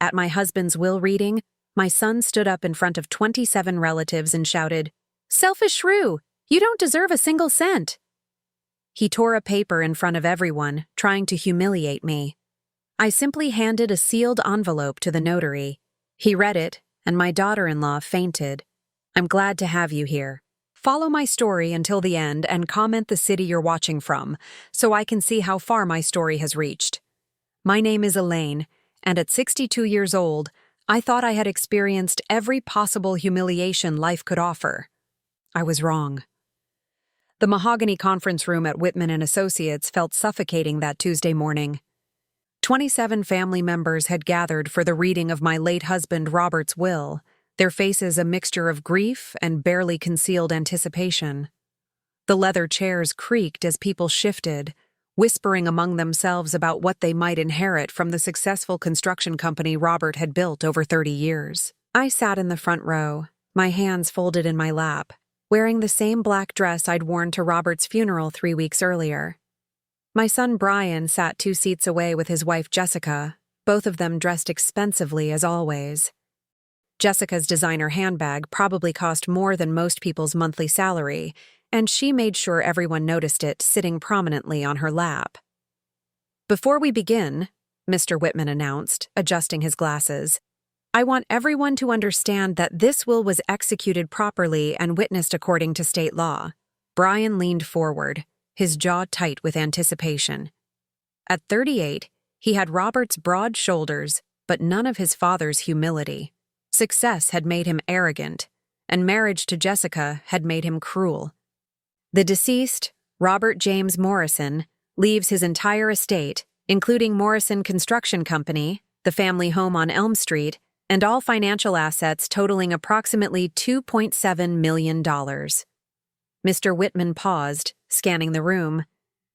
At my husband's will reading, my son stood up in front of 27 relatives and shouted, "Selfish shrew! You don't deserve a single cent!" He tore a paper in front of everyone, trying to humiliate me. I simply handed a sealed envelope to the notary. He read it, and my daughter-in-law fainted. "I'm glad to have you here. Follow my story until the end and comment the city you're watching from, so I can see how far my story has reached. My name is Elaine, and at 62 years old, I thought I had experienced every possible humiliation life could offer. I was wrong." The mahogany conference room at Whitman & Associates felt suffocating that Tuesday morning. 27 family members had gathered for the reading of my late husband Robert's will, their faces a mixture of grief and barely concealed anticipation. The leather chairs creaked as people shifted, whispering among themselves about what they might inherit from the successful construction company Robert had built over 30 years. I sat in the front row, my hands folded in my lap, wearing the same black dress I'd worn to Robert's funeral 3 weeks earlier. My son Brian sat 2 seats away with his wife Jessica, both of them dressed expensively as always. Jessica's designer handbag probably cost more than most people's monthly salary, and she made sure everyone noticed it sitting prominently on her lap. "Before we begin," Mr. Whitman announced, adjusting his glasses, "I want everyone to understand that this will was executed properly and witnessed according to state law." Brian leaned forward, his jaw tight with anticipation. At 38, he had Robert's broad shoulders, but none of his father's humility. Success had made him arrogant, and marriage to Jessica had made him cruel. The deceased, Robert James Morrison, leaves his entire estate, including Morrison Construction Company, the family home on Elm Street, and all financial assets totaling approximately $2.7 million. Mr. Whitman paused, scanning the room.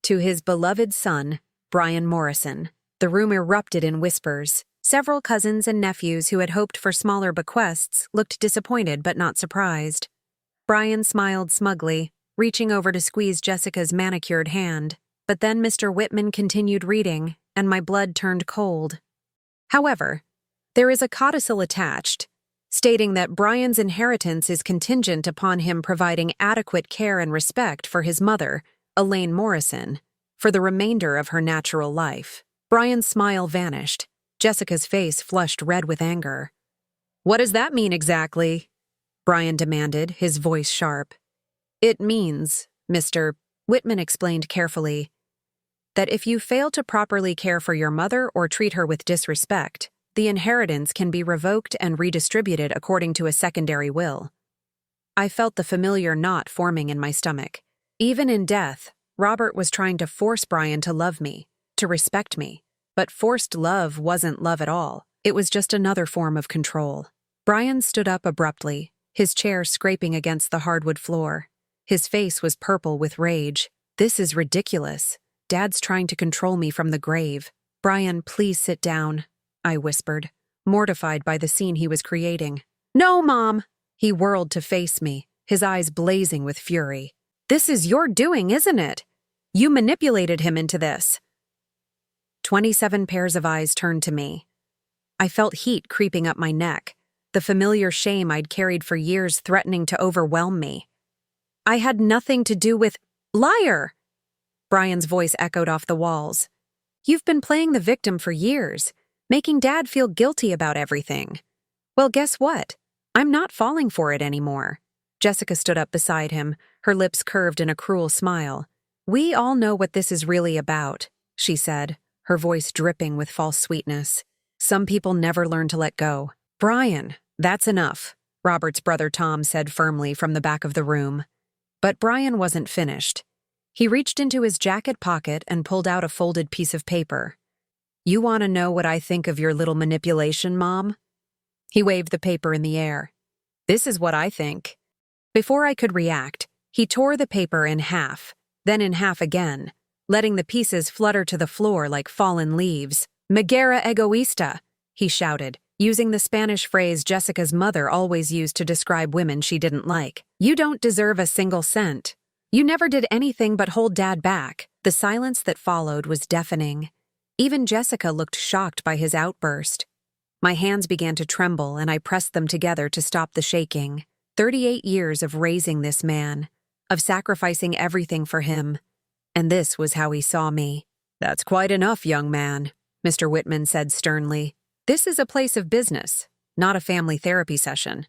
To his beloved son, Brian Morrison. The room erupted in whispers. Several cousins and nephews who had hoped for smaller bequests looked disappointed but not surprised. Brian smiled smugly, reaching over to squeeze Jessica's manicured hand. But then Mr. Whitman continued reading, and my blood turned cold. However, there is a codicil attached, stating that Brian's inheritance is contingent upon him providing adequate care and respect for his mother, Elaine Morrison, for the remainder of her natural life. Brian's smile vanished. Jessica's face flushed red with anger. "What does that mean exactly?" Brian demanded, his voice sharp. "It means," Mr. Whitman explained carefully, "that if you fail to properly care for your mother or treat her with disrespect, the inheritance can be revoked and redistributed according to a secondary will." I felt the familiar knot forming in my stomach. Even in death, Robert was trying to force Brian to love me, to respect me. But forced love wasn't love at all. It was just another form of control. Brian stood up abruptly, his chair scraping against the hardwood floor. His face was purple with rage. "This is ridiculous. Dad's trying to control me from the grave." "Brian, please sit down," I whispered, mortified by the scene he was creating. "No, Mom!" He whirled to face me, his eyes blazing with fury. "This is your doing, isn't it? You manipulated him into this." 27 pairs of eyes turned to me. I felt heat creeping up my neck, the familiar shame I'd carried for years threatening to overwhelm me. "I had nothing to do with— Liar!" Brian's voice echoed off the walls. "You've been playing the victim for years, making Dad feel guilty about everything. Well, guess what? I'm not falling for it anymore." Jessica stood up beside him, her lips curved in a cruel smile. "We all know what this is really about," she said, her voice dripping with false sweetness. "Some people never learn to let go." "Brian, that's enough," Robert's brother Tom said firmly from the back of the room. But Brian wasn't finished. He reached into his jacket pocket and pulled out a folded piece of paper. "You want to know what I think of your little manipulation, Mom?" He waved the paper in the air. "This is what I think." Before I could react, he tore the paper in half, then in half again, letting the pieces flutter to the floor like fallen leaves. "Megera egoísta," he shouted, using the Spanish phrase Jessica's mother always used to describe women she didn't like. "You don't deserve a single cent. You never did anything but hold Dad back." The silence that followed was deafening. Even Jessica looked shocked by his outburst. My hands began to tremble and I pressed them together to stop the shaking. 38 years of raising this man, of sacrificing everything for him. And this was how he saw me. "That's quite enough, young man," Mr. Whitman said sternly. "This is a place of business, not a family therapy session."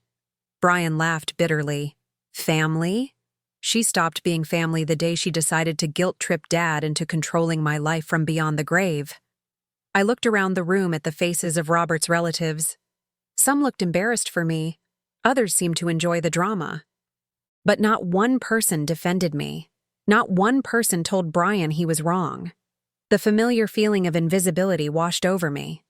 Brian laughed bitterly. Family? She stopped being family the day she decided to guilt-trip Dad into controlling my life from beyond the grave. I looked around the room at the faces of Robert's relatives. Some looked embarrassed for me. Others seemed to enjoy the drama. But not one person defended me. Not one person told Brian he was wrong. The familiar feeling of invisibility washed over me.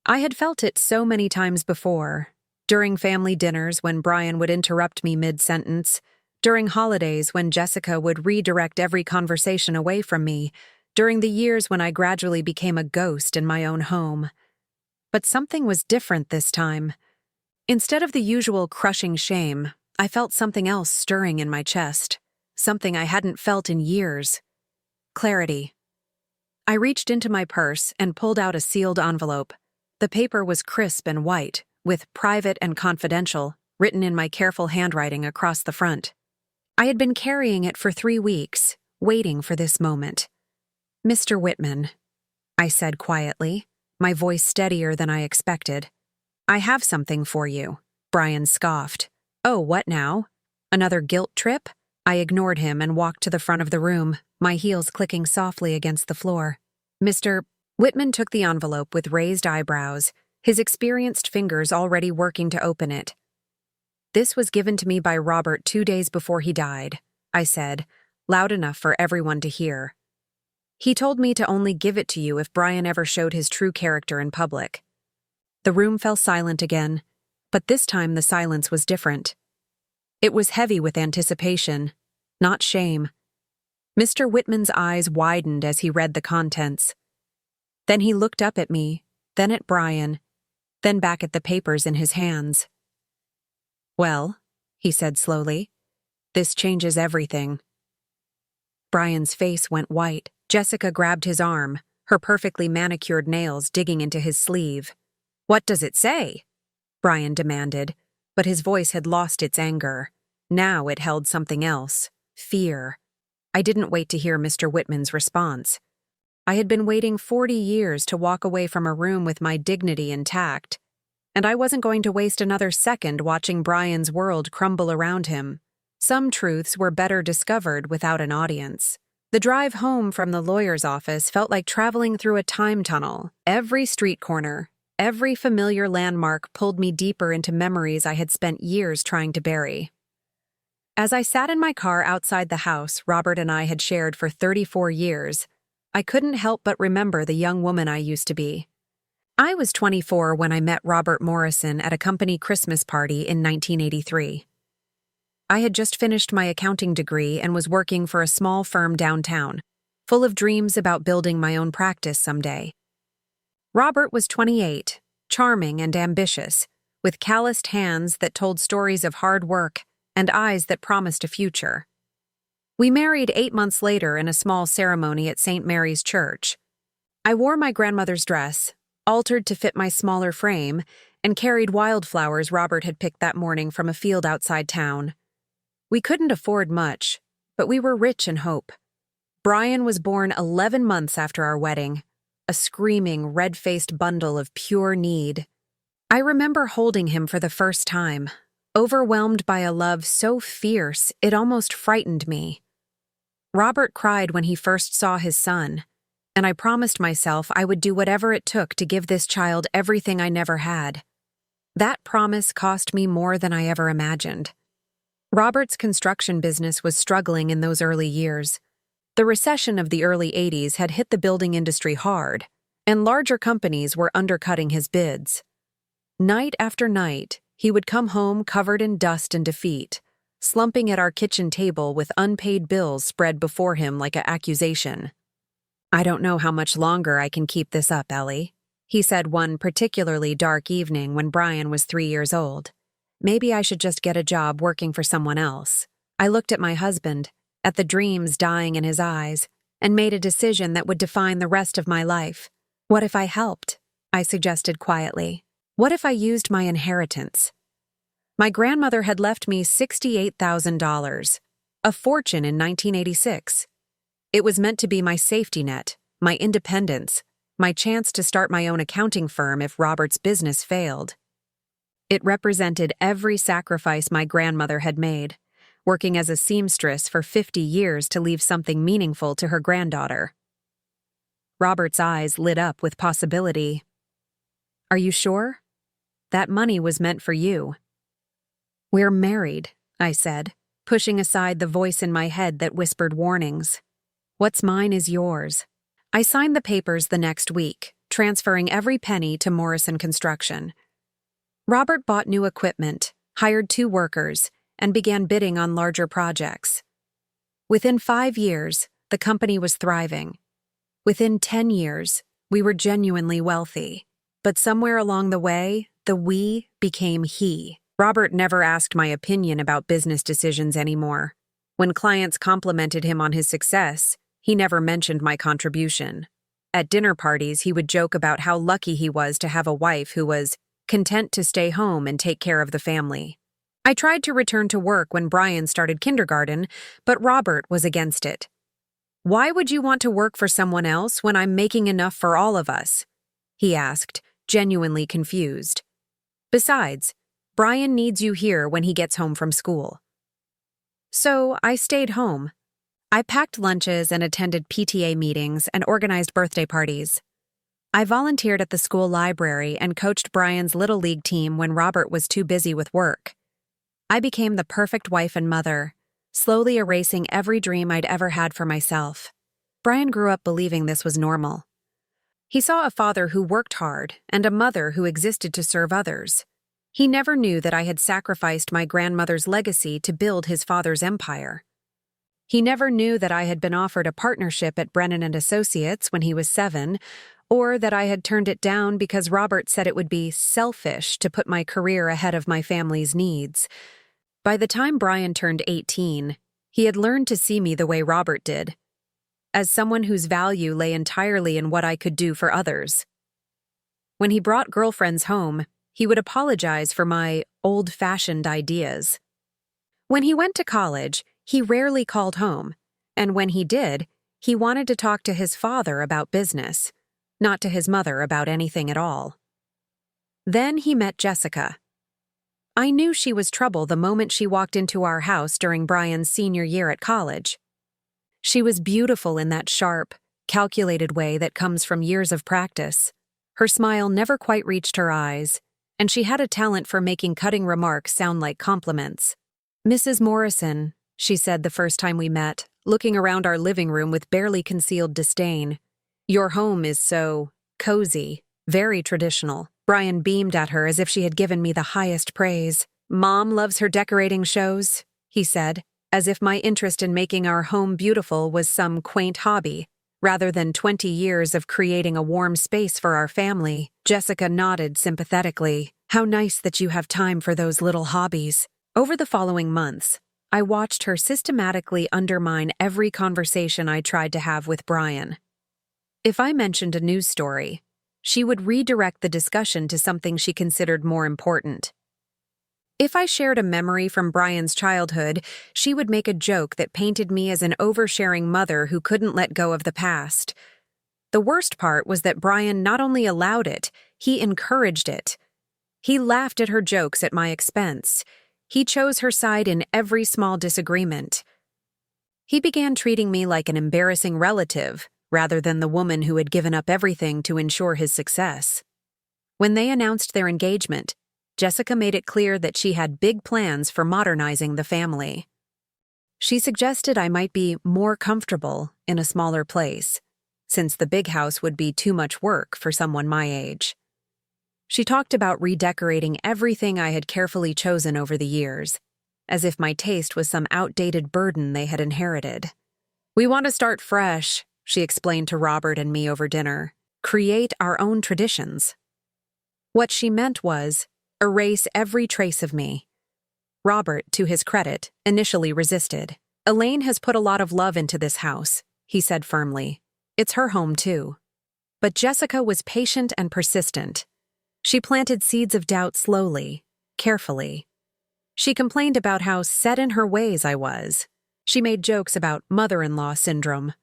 I had felt it so many times before. During family dinners when Brian would interrupt me mid-sentence. During holidays when Jessica would redirect every conversation away from me. During the years when I gradually became a ghost in my own home. But something was different this time. Instead of the usual crushing shame, I felt something else stirring in my chest. Something I hadn't felt in years. Clarity. I reached into my purse and pulled out a sealed envelope. The paper was crisp and white, with "Private and Confidential" written in my careful handwriting across the front. I had been carrying it for 3 weeks, waiting for this moment. "Mr. Whitman," I said quietly, my voice steadier than I expected. "I have something for you." Brian scoffed. "Oh, what now? Another guilt trip?" I ignored him and walked to the front of the room, my heels clicking softly against the floor. Mr. Whitman took the envelope with raised eyebrows, his experienced fingers already working to open it. "This was given to me by Robert 2 days before he died," I said, loud enough for everyone to hear. "He told me to only give it to you if Brian ever showed his true character in public." The room fell silent again, but this time the silence was different. It was heavy with anticipation, not shame. Mr. Whitman's eyes widened as he read the contents. Then he looked up at me, then at Brian, then back at the papers in his hands. "Well," he said slowly, "this changes everything." Brian's face went white. Jessica grabbed his arm, her perfectly manicured nails digging into his sleeve. "What does it say?" Brian demanded, but his voice had lost its anger. Now it held something else, fear. I didn't wait to hear Mr. Whitman's response. I had been waiting 40 years to walk away from a room with my dignity intact, and I wasn't going to waste another second watching Brian's world crumble around him. Some truths were better discovered without an audience. The drive home from the lawyer's office felt like traveling through a time tunnel. Every street corner, every familiar landmark pulled me deeper into memories I had spent years trying to bury. As I sat in my car outside the house Robert and I had shared for 34 years, I couldn't help but remember the young woman I used to be. I was 24 when I met Robert Morrison at a company Christmas party in 1983. I had just finished my accounting degree and was working for a small firm downtown, full of dreams about building my own practice someday. Robert was 28, charming and ambitious, with calloused hands that told stories of hard work and eyes that promised a future. We married 8 months later in a small ceremony at St. Mary's Church. I wore my grandmother's dress, altered to fit my smaller frame, and carried wildflowers Robert had picked that morning from a field outside town. We couldn't afford much, but we were rich in hope. Brian was born 11 months after our wedding, a screaming, red-faced bundle of pure need. I remember holding him for the first time, overwhelmed by a love so fierce it almost frightened me. Robert cried when he first saw his son, and I promised myself I would do whatever it took to give this child everything I never had. That promise cost me more than I ever imagined. Robert's construction business was struggling in those early years. The recession of the early 80s had hit the building industry hard, and larger companies were undercutting his bids. Night after night, he would come home covered in dust and defeat, slumping at our kitchen table with unpaid bills spread before him like an accusation. "I don't know how much longer I can keep this up, Ellie," he said one particularly dark evening when Brian was 3 years old. "Maybe I should just get a job working for someone else." I looked at my husband, at the dreams dying in his eyes, and made a decision that would define the rest of my life. "What if I helped?" I suggested quietly. What if I used my inheritance? My grandmother had left me $68,000, a fortune in 1986. It was meant to be my safety net, my independence, my chance to start my own accounting firm if Robert's business failed. It represented every sacrifice my grandmother had made, working as a seamstress for 50 years to leave something meaningful to her granddaughter. Robert's eyes lit up with possibility. Are you sure? That money was meant for you. We're married, I said, pushing aside the voice in my head that whispered warnings. What's mine is yours. I signed the papers the next week, transferring every penny to Morrison Construction. Robert bought new equipment, hired 2 workers, and began bidding on larger projects. Within 5 years, the company was thriving. Within 10 years, we were genuinely wealthy. But somewhere along the way, the we became he. Robert never asked my opinion about business decisions anymore. When clients complimented him on his success, he never mentioned my contribution. At dinner parties, he would joke about how lucky he was to have a wife who was content to stay home and take care of the family. I tried to return to work when Brian started kindergarten, but Robert was against it. Why would you want to work for someone else when I'm making enough for all of us? He asked, genuinely confused. Besides, Brian needs you here when he gets home from school. So I stayed home. I packed lunches and attended PTA meetings and organized birthday parties. I volunteered at the school library and coached Brian's Little League team when Robert was too busy with work. I became the perfect wife and mother, slowly erasing every dream I'd ever had for myself. Brian grew up believing this was normal. He saw a father who worked hard and a mother who existed to serve others. He never knew that I had sacrificed my grandmother's legacy to build his father's empire. He never knew that I had been offered a partnership at Brennan & Associates when he was 7, or that I had turned it down because Robert said it would be selfish to put my career ahead of my family's needs. By the time Brian turned 18, he had learned to see me the way Robert did, as someone whose value lay entirely in what I could do for others. When he brought girlfriends home, he would apologize for my old-fashioned ideas. When he went to college, he rarely called home, and when he did, he wanted to talk to his father about business, not to his mother about anything at all. Then he met Jessica. I knew she was trouble the moment she walked into our house during Brian's senior year at college. She was beautiful in that sharp, calculated way that comes from years of practice. Her smile never quite reached her eyes, and she had a talent for making cutting remarks sound like compliments. Mrs. Morrison, she said the first time we met, looking around our living room with barely concealed disdain. Your home is so cozy, very traditional. Brian beamed at her as if she had given me the highest praise. Mom loves her decorating shows, he said, as if my interest in making our home beautiful was some quaint hobby, rather than 20 years of creating a warm space for our family. Jessica nodded sympathetically. How nice that you have time for those little hobbies. Over the following months, I watched her systematically undermine every conversation I tried to have with Brian. If I mentioned a news story, she would redirect the discussion to something she considered more important. If I shared a memory from Brian's childhood, she would make a joke that painted me as an oversharing mother who couldn't let go of the past. The worst part was that Brian not only allowed it, he encouraged it. He laughed at her jokes at my expense. He chose her side in every small disagreement. He began treating me like an embarrassing relative, rather than the woman who had given up everything to ensure his success. When they announced their engagement, Jessica made it clear that she had big plans for modernizing the family. She suggested I might be more comfortable in a smaller place, since the big house would be too much work for someone my age. She talked about redecorating everything I had carefully chosen over the years, as if my taste was some outdated burden they had inherited. We want to start fresh, she explained to Robert and me over dinner. Create our own traditions. What she meant was, erase every trace of me. Robert, to his credit, initially resisted. Elaine has put a lot of love into this house, he said firmly. It's her home too. But Jessica was patient and persistent. She planted seeds of doubt slowly, carefully. She complained about how set in her ways I was. She made jokes about mother-in-law syndrome.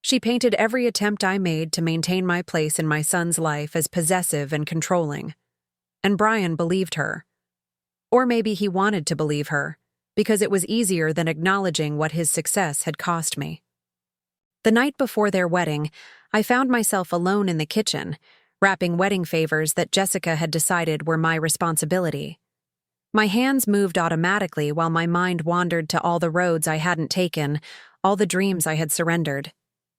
She painted every attempt I made to maintain my place in my son's life as possessive and controlling. And Brian believed her. Or maybe he wanted to believe her, because it was easier than acknowledging what his success had cost me. The night before their wedding, I found myself alone in the kitchen, wrapping wedding favors that Jessica had decided were my responsibility. My hands moved automatically while my mind wandered to all the roads I hadn't taken, all the dreams I had surrendered.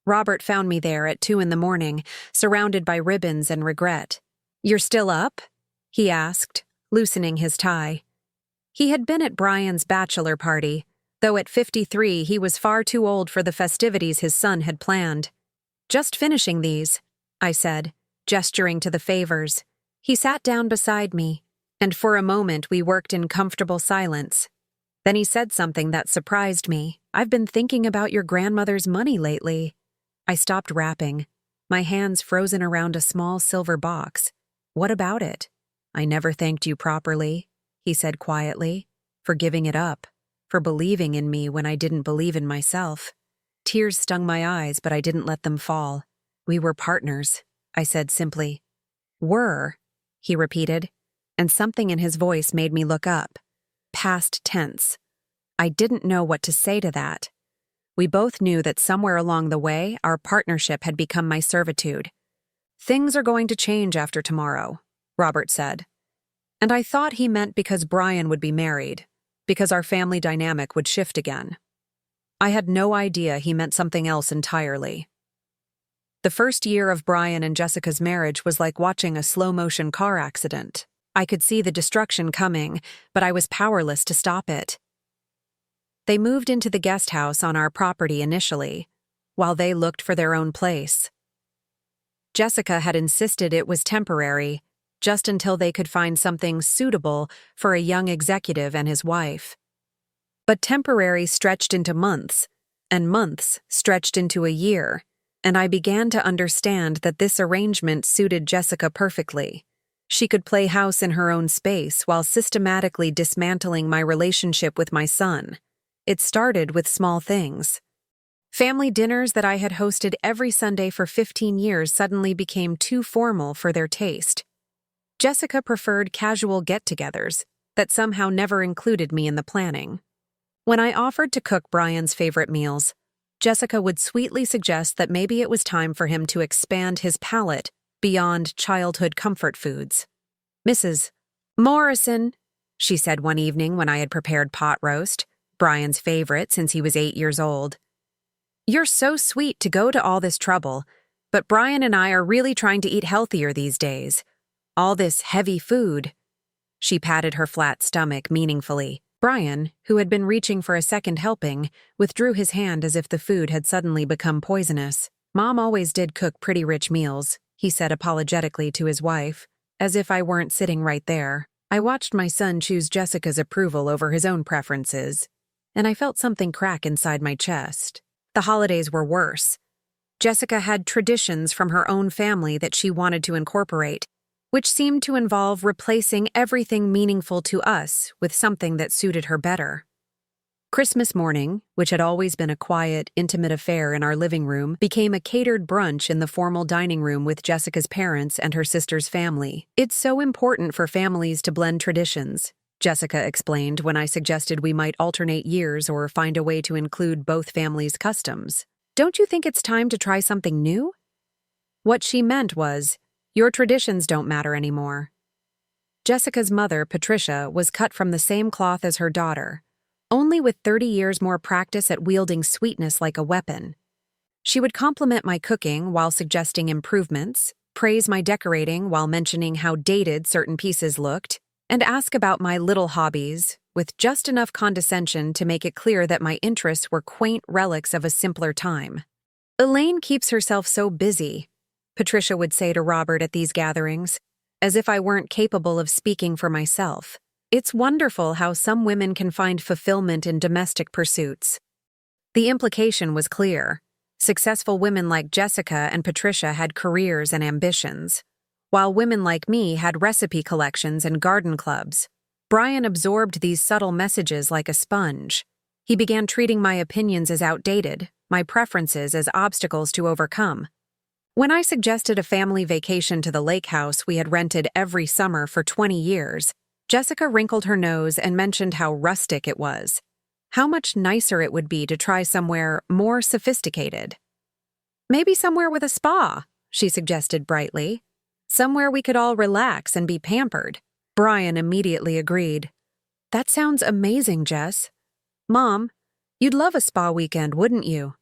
Robert found me there at 2 a.m, surrounded by ribbons and regret. "You're still up?" he asked, loosening his tie. He had been at Brian's bachelor party, though at 53 he was far too old for the festivities his son had planned. "Just finishing these," I said, gesturing to the favors. He sat down beside me, and for a moment we worked in comfortable silence. Then he said something that surprised me. "I've been thinking about your grandmother's money lately." I stopped wrapping, my hands frozen around a small silver box. "What about it?" "I never thanked you properly," he said quietly, "for giving it up, for believing in me when I didn't believe in myself." Tears stung my eyes, but I didn't let them fall. "We were partners," I said simply. "Were," he repeated, and something in his voice made me look up. Past tense. I didn't know what to say to that. We both knew that somewhere along the way, our partnership had become my servitude. "Things are going to change after tomorrow," Robert said. And I thought he meant because Brian would be married, because our family dynamic would shift again. I had no idea he meant something else entirely. The first year of Brian and Jessica's marriage was like watching a slow-motion car accident. I could see the destruction coming, but I was powerless to stop it. They moved into the guest house on our property initially, while they looked for their own place. Jessica had insisted it was temporary, just until they could find something suitable for a young executive and his wife. But temporary stretched into months, and months stretched into a year, and I began to understand that this arrangement suited Jessica perfectly. She could play house in her own space while systematically dismantling my relationship with my son. It started with small things. Family dinners that I had hosted every Sunday for 15 years suddenly became too formal for their taste. Jessica preferred casual get-togethers that somehow never included me in the planning. When I offered to cook Brian's favorite meals, Jessica would sweetly suggest that maybe it was time for him to expand his palate beyond childhood comfort foods. "Mrs. Morrison," she said one evening when I had prepared pot roast, Brian's favorite since he was 8 years old. "You're so sweet to go to all this trouble, but Brian and I are really trying to eat healthier these days. All this heavy food." She patted her flat stomach meaningfully. Brian, who had been reaching for a second helping, withdrew his hand as if the food had suddenly become poisonous. "Mom always did cook pretty rich meals," he said apologetically to his wife, as if I weren't sitting right there. I watched my son choose Jessica's approval over his own preferences, and I felt something crack inside my chest. The holidays were worse. Jessica had traditions from her own family that she wanted to incorporate, which seemed to involve replacing everything meaningful to us with something that suited her better. Christmas morning, which had always been a quiet, intimate affair in our living room, became a catered brunch in the formal dining room with Jessica's parents and her sister's family. "It's so important for families to blend traditions," Jessica explained when I suggested we might alternate years or find a way to include both families' customs. "Don't you think it's time to try something new?" What she meant was, your traditions don't matter anymore. Jessica's mother, Patricia, was cut from the same cloth as her daughter, only with 30 years more practice at wielding sweetness like a weapon. She would compliment my cooking while suggesting improvements, praise my decorating while mentioning how dated certain pieces looked, and ask about my little hobbies, with just enough condescension to make it clear that my interests were quaint relics of a simpler time. "Elaine keeps herself so busy," Patricia would say to Robert at these gatherings, as if I weren't capable of speaking for myself. "It's wonderful how some women can find fulfillment in domestic pursuits." The implication was clear. Successful women like Jessica and Patricia had careers and ambitions, while women like me had recipe collections and garden clubs. Brian absorbed these subtle messages like a sponge. He began treating my opinions as outdated, my preferences as obstacles to overcome. When I suggested a family vacation to the lake house we had rented every summer for 20 years, Jessica wrinkled her nose and mentioned how rustic it was. How much nicer it would be to try somewhere more sophisticated. Maybe somewhere with a spa, she suggested brightly. Somewhere we could all relax and be pampered. Brian immediately agreed. That sounds amazing, Jess. Mom, you'd love a spa weekend, wouldn't you?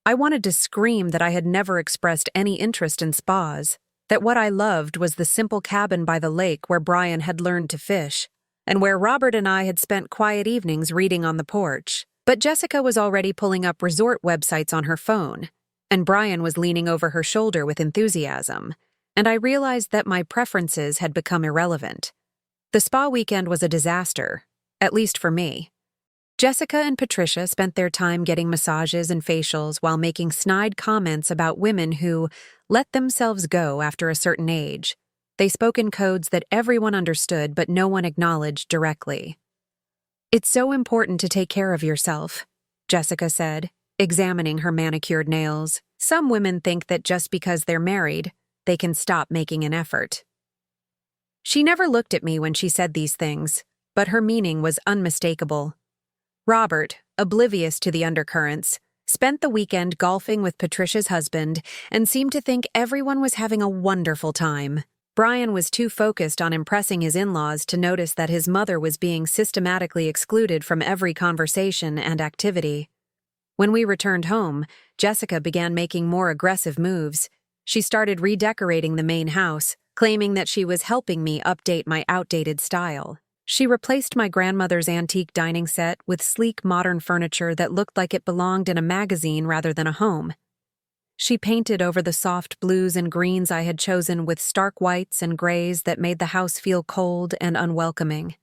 I wanted to scream that I had never expressed any interest in spas, that what I loved was the simple cabin by the lake where Brian had learned to fish, and where Robert and I had spent quiet evenings reading on the porch. But Jessica was already pulling up resort websites on her phone, and Brian was leaning over her shoulder with enthusiasm, and I realized that my preferences had become irrelevant. The spa weekend was a disaster, at least for me. Jessica and Patricia spent their time getting massages and facials while making snide comments about women who let themselves go after a certain age. They spoke in codes that everyone understood but no one acknowledged directly. It's so important to take care of yourself, Jessica said, examining her manicured nails. Some women think that just because they're married, they can stop making an effort. She never looked at me when she said these things, but her meaning was unmistakable. Robert, oblivious to the undercurrents, spent the weekend golfing with Patricia's husband and seemed to think everyone was having a wonderful time. Brian was too focused on impressing his in-laws to notice that his mother was being systematically excluded from every conversation and activity. When we returned home, Jessica began making more aggressive moves. She started redecorating the main house, claiming that she was helping me update my outdated style. She replaced my grandmother's antique dining set with sleek modern furniture that looked like it belonged in a magazine rather than a home. She painted over the soft blues and greens I had chosen with stark whites and grays that made the house feel cold and unwelcoming.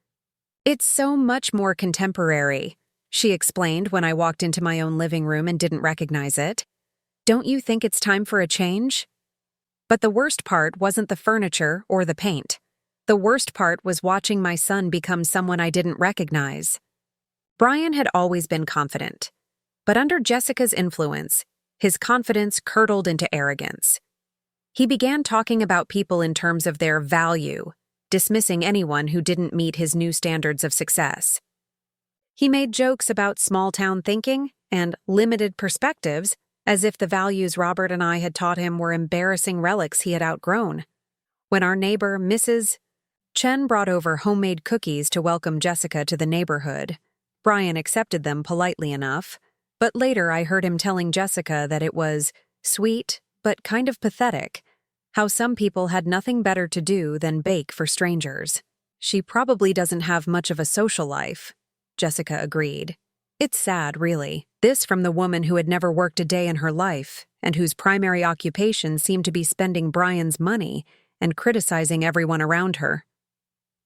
It's so much more contemporary, she explained when I walked into my own living room and didn't recognize it. Don't you think it's time for a change? But the worst part wasn't the furniture or the paint. The worst part was watching my son become someone I didn't recognize. Brian had always been confident, but under Jessica's influence, his confidence curdled into arrogance. He began talking about people in terms of their value, dismissing anyone who didn't meet his new standards of success. He made jokes about small-town thinking and limited perspectives, as if the values Robert and I had taught him were embarrassing relics he had outgrown. When our neighbor, Mrs. Chen, brought over homemade cookies to welcome Jessica to the neighborhood, Brian accepted them politely enough, but later I heard him telling Jessica that it was sweet but kind of pathetic, how some people had nothing better to do than bake for strangers. She probably doesn't have much of a social life, Jessica agreed. It's sad, really. This from the woman who had never worked a day in her life and whose primary occupation seemed to be spending Brian's money and criticizing everyone around her.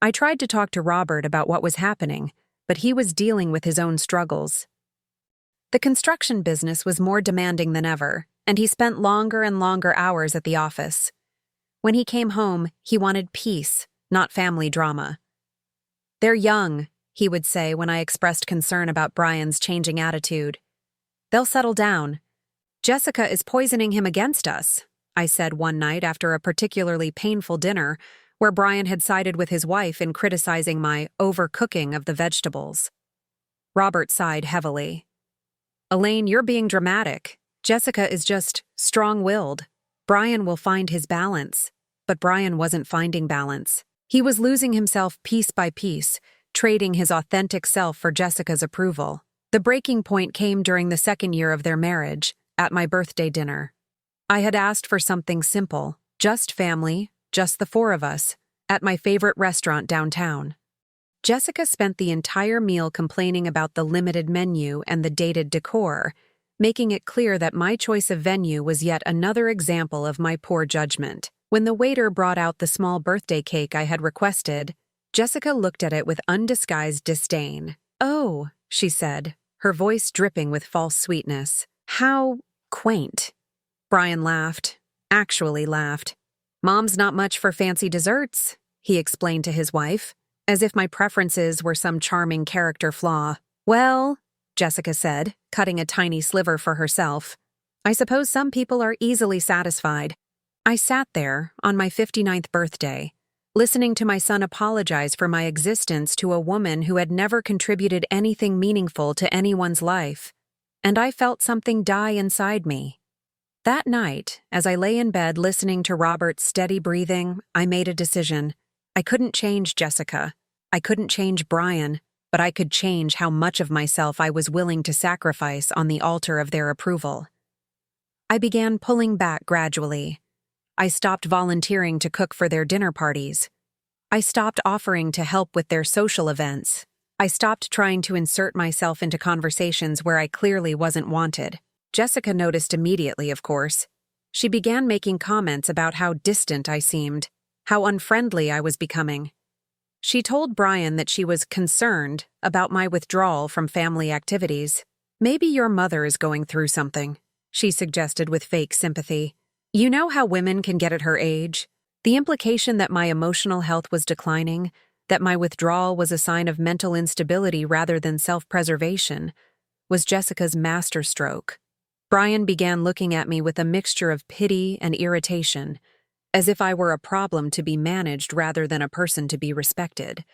I tried to talk to Robert about what was happening, but he was dealing with his own struggles. The construction business was more demanding than ever, and he spent longer and longer hours at the office. When he came home, he wanted peace, not family drama. They're young, he would say when I expressed concern about Brian's changing attitude. They'll settle down. Jessica is poisoning him against us, I said one night after a particularly painful dinner where Brian had sided with his wife in criticizing my overcooking of the vegetables. Robert sighed heavily. Elaine, you're being dramatic. Jessica is just strong-willed. Brian will find his balance. But Brian wasn't finding balance. He was losing himself piece by piece, trading his authentic self for Jessica's approval. The breaking point came during the second year of their marriage, at my birthday dinner. I had asked for something simple, just family, just the four of us, at my favorite restaurant downtown. Jessica spent the entire meal complaining about the limited menu and the dated decor, making it clear that my choice of venue was yet another example of my poor judgment. When the waiter brought out the small birthday cake I had requested, Jessica looked at it with undisguised disdain. "Oh," she said, her voice dripping with false sweetness. "How quaint." Brian laughed, actually laughed. "Mom's not much for fancy desserts," he explained to his wife, as if my preferences were some charming character flaw. "Well," Jessica said, cutting a tiny sliver for herself, "I suppose some people are easily satisfied." I sat there, on my 59th birthday, listening to my son apologize for my existence to a woman who had never contributed anything meaningful to anyone's life, and I felt something die inside me. That night, as I lay in bed listening to Robert's steady breathing, I made a decision. I couldn't change Jessica. I couldn't change Brian, but I could change how much of myself I was willing to sacrifice on the altar of their approval. I began pulling back gradually. I stopped volunteering to cook for their dinner parties. I stopped offering to help with their social events. I stopped trying to insert myself into conversations where I clearly wasn't wanted. Jessica noticed immediately, of course. She began making comments about how distant I seemed, how unfriendly I was becoming. She told Brian that she was concerned about my withdrawal from family activities. "Maybe your mother is going through something," she suggested with fake sympathy. "You know how women can get at her age?" The implication that my emotional health was declining, that my withdrawal was a sign of mental instability rather than self-preservation, was Jessica's masterstroke. Brian began looking at me with a mixture of pity and irritation, as if I were a problem to be managed rather than a person to be respected.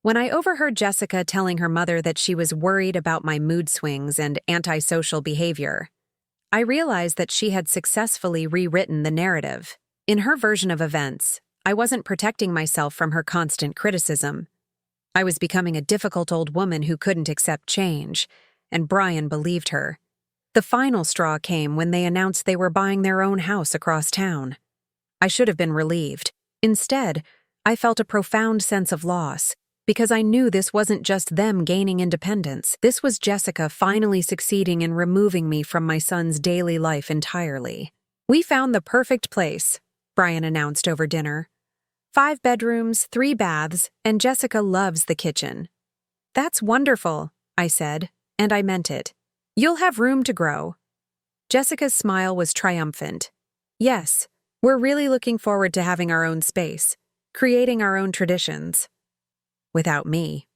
When I overheard Jessica telling her mother that she was worried about my mood swings and antisocial behavior, I realized that she had successfully rewritten the narrative. In her version of events, I wasn't protecting myself from her constant criticism. I was becoming a difficult old woman who couldn't accept change, and Brian believed her. The final straw came when they announced they were buying their own house across town. I should have been relieved. Instead, I felt a profound sense of loss, because I knew this wasn't just them gaining independence. This was Jessica finally succeeding in removing me from my son's daily life entirely. "We found the perfect place," Brian announced over dinner. 5 bedrooms, 3 baths, and Jessica loves the kitchen." "That's wonderful," I said, and I meant it. "You'll have room to grow." Jessica's smile was triumphant. "Yes, we're really looking forward to having our own space, creating our own traditions." Without me.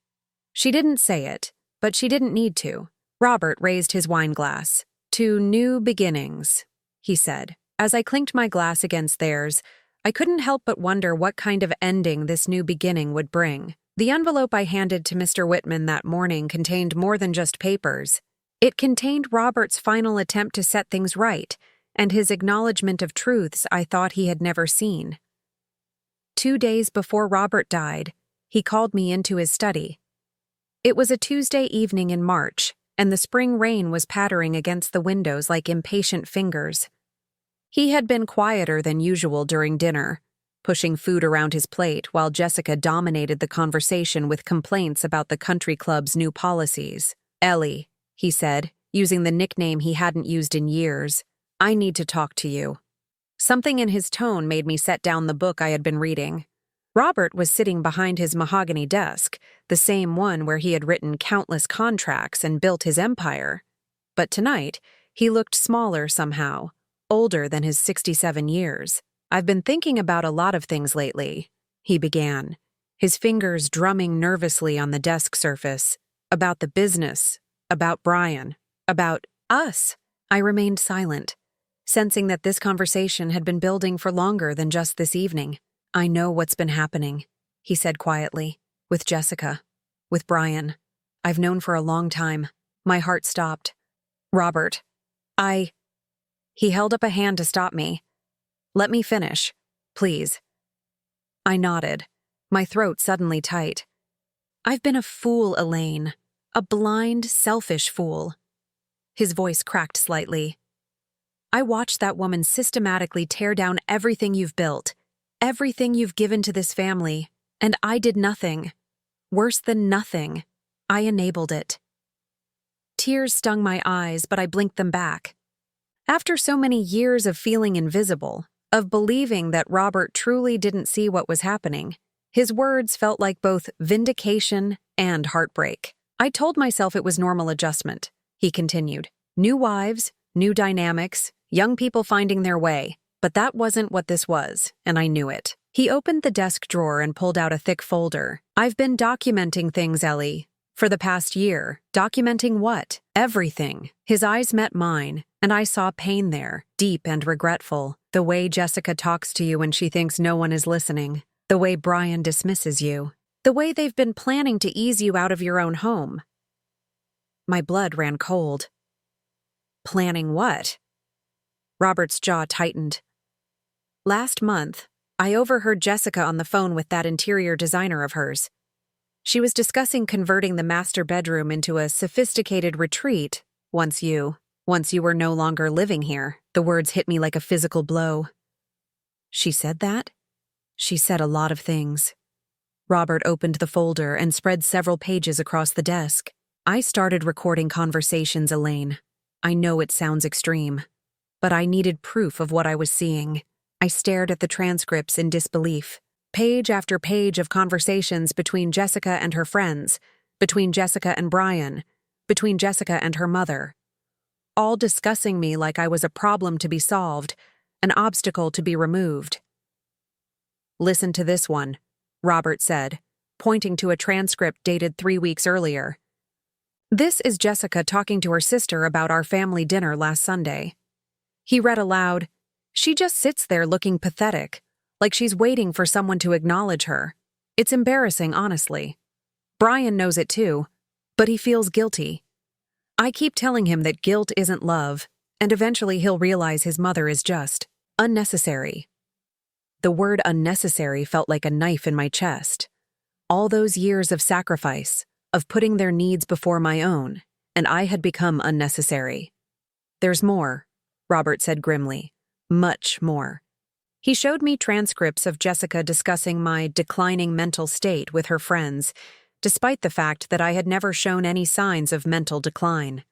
She didn't say it, but she didn't need to. Robert raised his wine glass. "To new beginnings," he said. As I clinked my glass against theirs, I couldn't help but wonder what kind of ending this new beginning would bring. The envelope I handed to Mr. Whitman that morning contained more than just papers. It contained Robert's final attempt to set things right, and his acknowledgement of truths I thought he had never seen. 2 days before Robert died, he called me into his study. It was a Tuesday evening in March, and the spring rain was pattering against the windows like impatient fingers. He had been quieter than usual during dinner, pushing food around his plate while Jessica dominated the conversation with complaints about the country club's new policies. "Ellie," he said, using the nickname he hadn't used in years, "I need to talk to you." Something in his tone made me set down the book I had been reading. Robert was sitting behind his mahogany desk, the same one where he had written countless contracts and built his empire. But tonight, he looked smaller somehow, older than his 67 years. "I've been thinking about a lot of things lately," he began, his fingers drumming nervously on the desk surface. "About the business, about Brian, about us." I remained silent, sensing that this conversation had been building for longer than just this evening. "I know what's been happening," he said quietly, "with Jessica, with Brian. I've known for a long time." My heart stopped. "Robert, He held up a hand to stop me. "Let me finish, please." I nodded, my throat suddenly tight. "I've been a fool, Elaine. A blind, selfish fool." His voice cracked slightly. "I watched that woman systematically tear down everything you've built, everything you've given to this family, and I did nothing. Worse than nothing. I enabled it." Tears stung my eyes, but I blinked them back. After so many years of feeling invisible, of believing that Robert truly didn't see what was happening, his words felt like both vindication and heartbreak. "I told myself it was normal adjustment," he continued. "New wives, new dynamics, young people finding their way. But that wasn't what this was, and I knew it. He opened the desk drawer and pulled out a thick folder. "I've been documenting things, Ellie. For the past year." "Documenting what?" "Everything." His eyes met mine, and I saw pain there, deep and regretful. The way Jessica talks to you when she thinks no one is listening. The way Brian dismisses you. The way they've been planning to ease you out of your own home. My blood ran cold. Planning what? Robert's jaw tightened. Last month, I overheard Jessica on the phone with that interior designer of hers. She was discussing converting the master bedroom into a sophisticated retreat once you were no longer living here. The words hit me like a physical blow. She said that? She said a lot of things. Robert opened the folder and spread several pages across the desk. "I started recording conversations, Elaine. I know it sounds extreme, but I needed proof of what I was seeing. I stared at the transcripts in disbelief. Page after page of conversations between Jessica and her friends, between Jessica and Brian, between Jessica and her mother. All discussing me like I was a problem to be solved, an obstacle to be removed." "Listen to this one," Robert said, pointing to a transcript dated 3 weeks earlier. "This is Jessica talking to her sister about our family dinner last Sunday." He read aloud, "She just sits there looking pathetic, like she's waiting for someone to acknowledge her. It's embarrassing, honestly. Brian knows it too, but he feels guilty. I keep telling him that guilt isn't love, and eventually he'll realize his mother is just unnecessary." The word unnecessary felt like a knife in my chest. All those years of sacrifice, of putting their needs before my own, and I had become unnecessary. "There's more," Robert said grimly. "Much more." He showed me transcripts of Jessica discussing my declining mental state with her friends, despite the fact that I had never shown any signs of mental decline.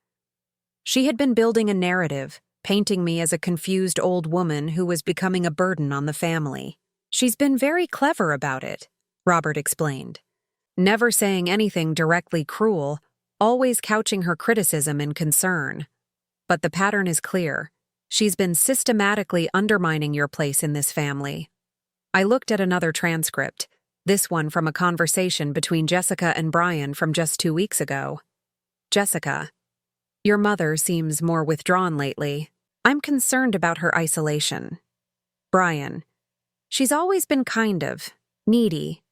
She had been building a narrative, painting me as a confused old woman who was becoming a burden on the family. "She's been very clever about it," Robert explained. "Never saying anything directly cruel, always couching her criticism in concern. But the pattern is clear. She's been systematically undermining your place in this family." I looked at another transcript, this one from a conversation between Jessica and Brian from just 2 weeks ago. "Jessica, your mother seems more withdrawn lately. I'm concerned about her isolation." Brian, "She's always been kind of needy.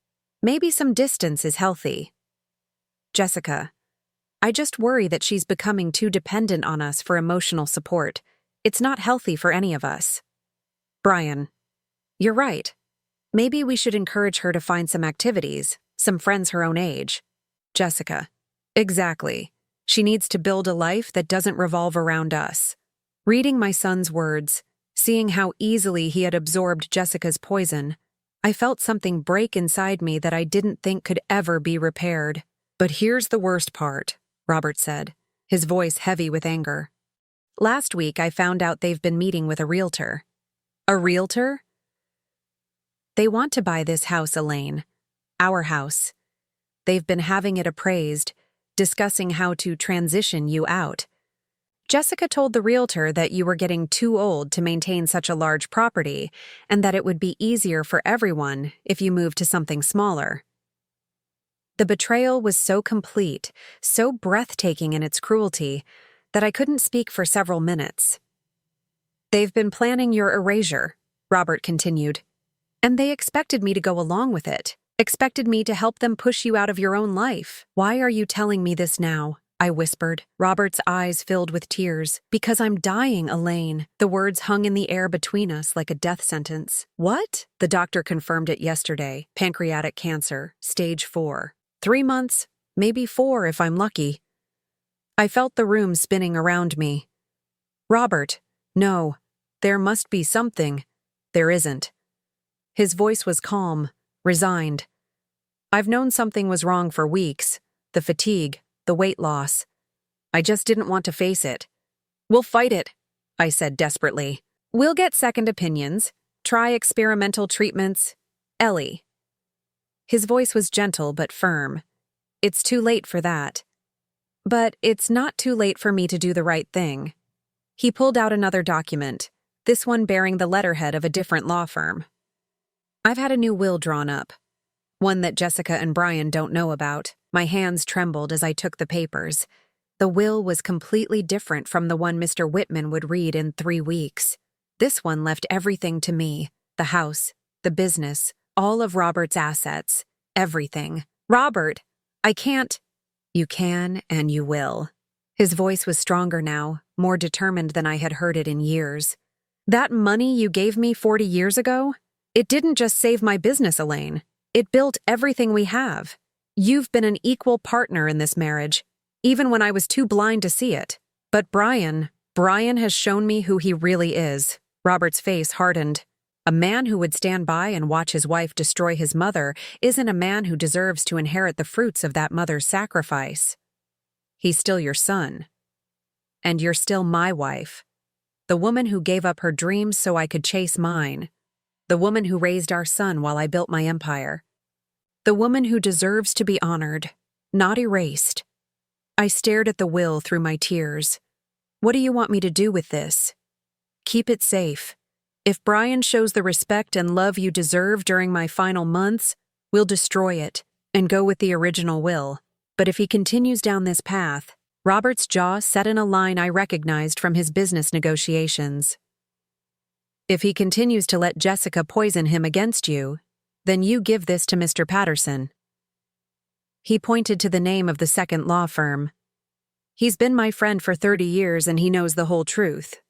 Maybe some distance is healthy." Jessica, "I just worry that she's becoming too dependent on us for emotional support. It's not healthy for any of us." Brian, "You're right. Maybe we should encourage her to find some activities, some friends her own age." Jessica, "Exactly. She needs to build a life that doesn't revolve around us." Reading my son's words, seeing how easily he had absorbed Jessica's poison, I felt something break inside me that I didn't think could ever be repaired. "But here's the worst part," Robert said, his voice heavy with anger. "Last week I found out they've been meeting with a realtor." "A realtor?" "They want to buy this house, Elaine. Our house. They've been having it appraised, discussing how to transition you out. Jessica told the realtor that you were getting too old to maintain such a large property, and that it would be easier for everyone if you moved to something smaller." The betrayal was so complete, so breathtaking in its cruelty, that I couldn't speak for several minutes. "They've been planning your erasure," Robert continued. "And they expected me to go along with it, expected me to help them push you out of your own life." "Why are you telling me this now?" I whispered. Robert's eyes filled with tears. "Because I'm dying, Elaine." The words hung in the air between us like a death sentence. "What?" The doctor confirmed it yesterday. "Pancreatic cancer, stage 4. 3 months, maybe 4 if I'm lucky." I felt the room spinning around me. "Robert, no. There must be something." "There isn't." His voice was calm, resigned. "I've known something was wrong for weeks. The fatigue, the weight loss. I just didn't want to face it." "We'll fight it," I said desperately. "We'll get second opinions, try experimental treatments. Ellie." His voice was gentle but firm. "It's too late for that. But it's not too late for me to do the right thing." He pulled out another document, this one bearing the letterhead of a different law firm. I've had a new will drawn up, one that Jessica and Brian don't know about. My hands trembled as I took the papers. The will was completely different from the one Mr. Whitman would read in 3 weeks. This one left everything to me, the house, the business, all of Robert's assets, everything. Robert, I can't. You can and you will. His voice was stronger now, more determined than I had heard it in years. That money you gave me 40 years ago? It didn't just save my business, Elaine. It built everything we have. You've been an equal partner in this marriage, even when I was too blind to see it. But Brian has shown me who he really is. Robert's face hardened. A man who would stand by and watch his wife destroy his mother isn't a man who deserves to inherit the fruits of that mother's sacrifice. He's still your son. And you're still my wife. The woman who gave up her dreams so I could chase mine. The woman who raised our son while I built my empire. The woman who deserves to be honored, not erased. I stared at the will through my tears. What do you want me to do with this? Keep it safe. If Brian shows the respect and love you deserve during my final months, we'll destroy it and go with the original will. But if he continues down this path, Robert's jaw set in a line I recognized from his business negotiations. If he continues to let Jessica poison him against you, then you give this to Mr. Patterson. He pointed to the name of the second law firm. He's been my friend for 30 years and he knows the whole truth.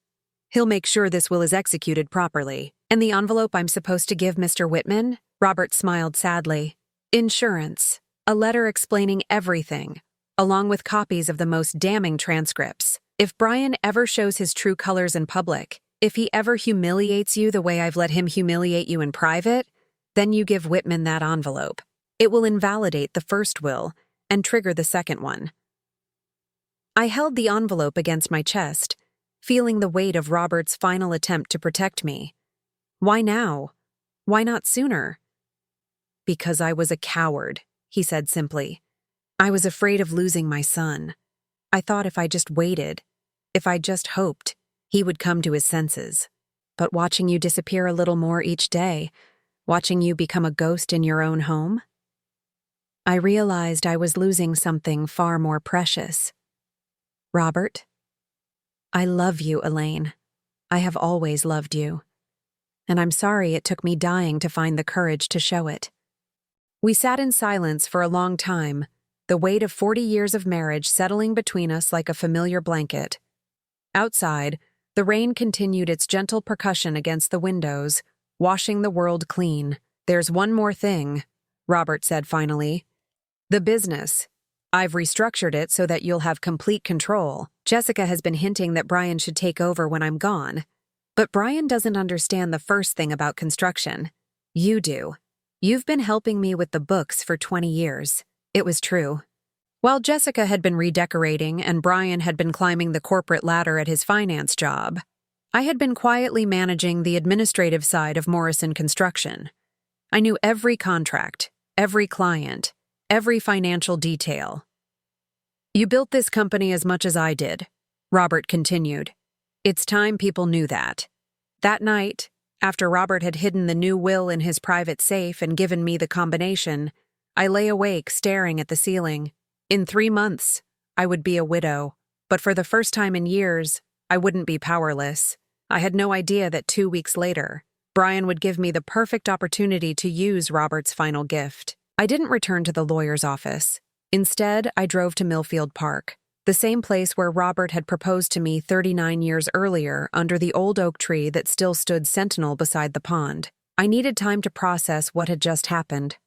He'll make sure this will is executed properly. And the envelope I'm supposed to give Mr. Whitman? Robert smiled sadly. Insurance. A letter explaining everything, along with copies of the most damning transcripts. If Brian ever shows his true colors in public, if he ever humiliates you the way I've let him humiliate you in private, then you give Whitman that envelope. It will invalidate the first will and trigger the second one. I held the envelope against my chest, feeling the weight of Robert's final attempt to protect me. Why now? Why not sooner? Because I was a coward, he said simply. I was afraid of losing my son. I thought if I just waited, if I just hoped, he would come to his senses. But watching you disappear a little more each day, watching you become a ghost in your own home, I realized I was losing something far more precious. Robert, I love you, Elaine. I have always loved you. And I'm sorry it took me dying to find the courage to show it. We sat in silence for a long time, the weight of 40 years of marriage settling between us like a familiar blanket. Outside, the rain continued its gentle percussion against the windows, washing the world clean. There's one more thing, Robert said finally. The business. I've restructured it so that you'll have complete control. Jessica has been hinting that Brian should take over when I'm gone. But Brian doesn't understand the first thing about construction. You do. You've been helping me with the books for 20 years. It was true. While Jessica had been redecorating and Brian had been climbing the corporate ladder at his finance job, I had been quietly managing the administrative side of Morrison Construction. I knew every contract, every client, every financial detail. You built this company as much as I did, Robert continued. It's time people knew that. That night, after Robert had hidden the new will in his private safe and given me the combination, I lay awake staring at the ceiling. In 3 months, I would be a widow, but for the first time in years, I wouldn't be powerless. I had no idea that 2 weeks later, Brian would give me the perfect opportunity to use Robert's final gift. I didn't return to the lawyer's office. Instead, I drove to Millfield Park, the same place where Robert had proposed to me 39 years earlier under the old oak tree that still stood sentinel beside the pond. I needed time to process what had just happened.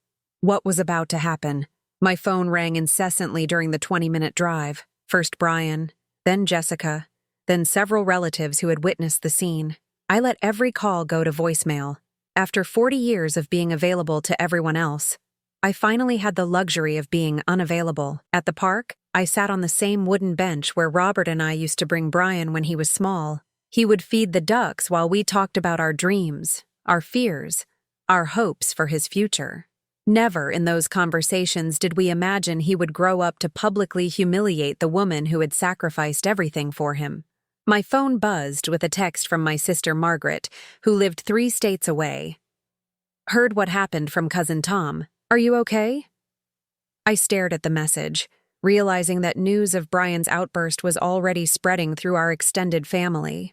What was about to happen? My phone rang incessantly during the 20-minute drive. First Brian, then Jessica, then several relatives who had witnessed the scene. I let every call go to voicemail. After 40 years of being available to everyone else, I finally had the luxury of being unavailable. At the park, I sat on the same wooden bench where Robert and I used to bring Brian when he was small. He would feed the ducks while we talked about our dreams, our fears, our hopes for his future. Never in those conversations did we imagine he would grow up to publicly humiliate the woman who had sacrificed everything for him. My phone buzzed with a text from my sister Margaret, who lived 3 states away. Heard what happened from Cousin Tom. Are you okay? I stared at the message, realizing that news of Brian's outburst was already spreading through our extended family.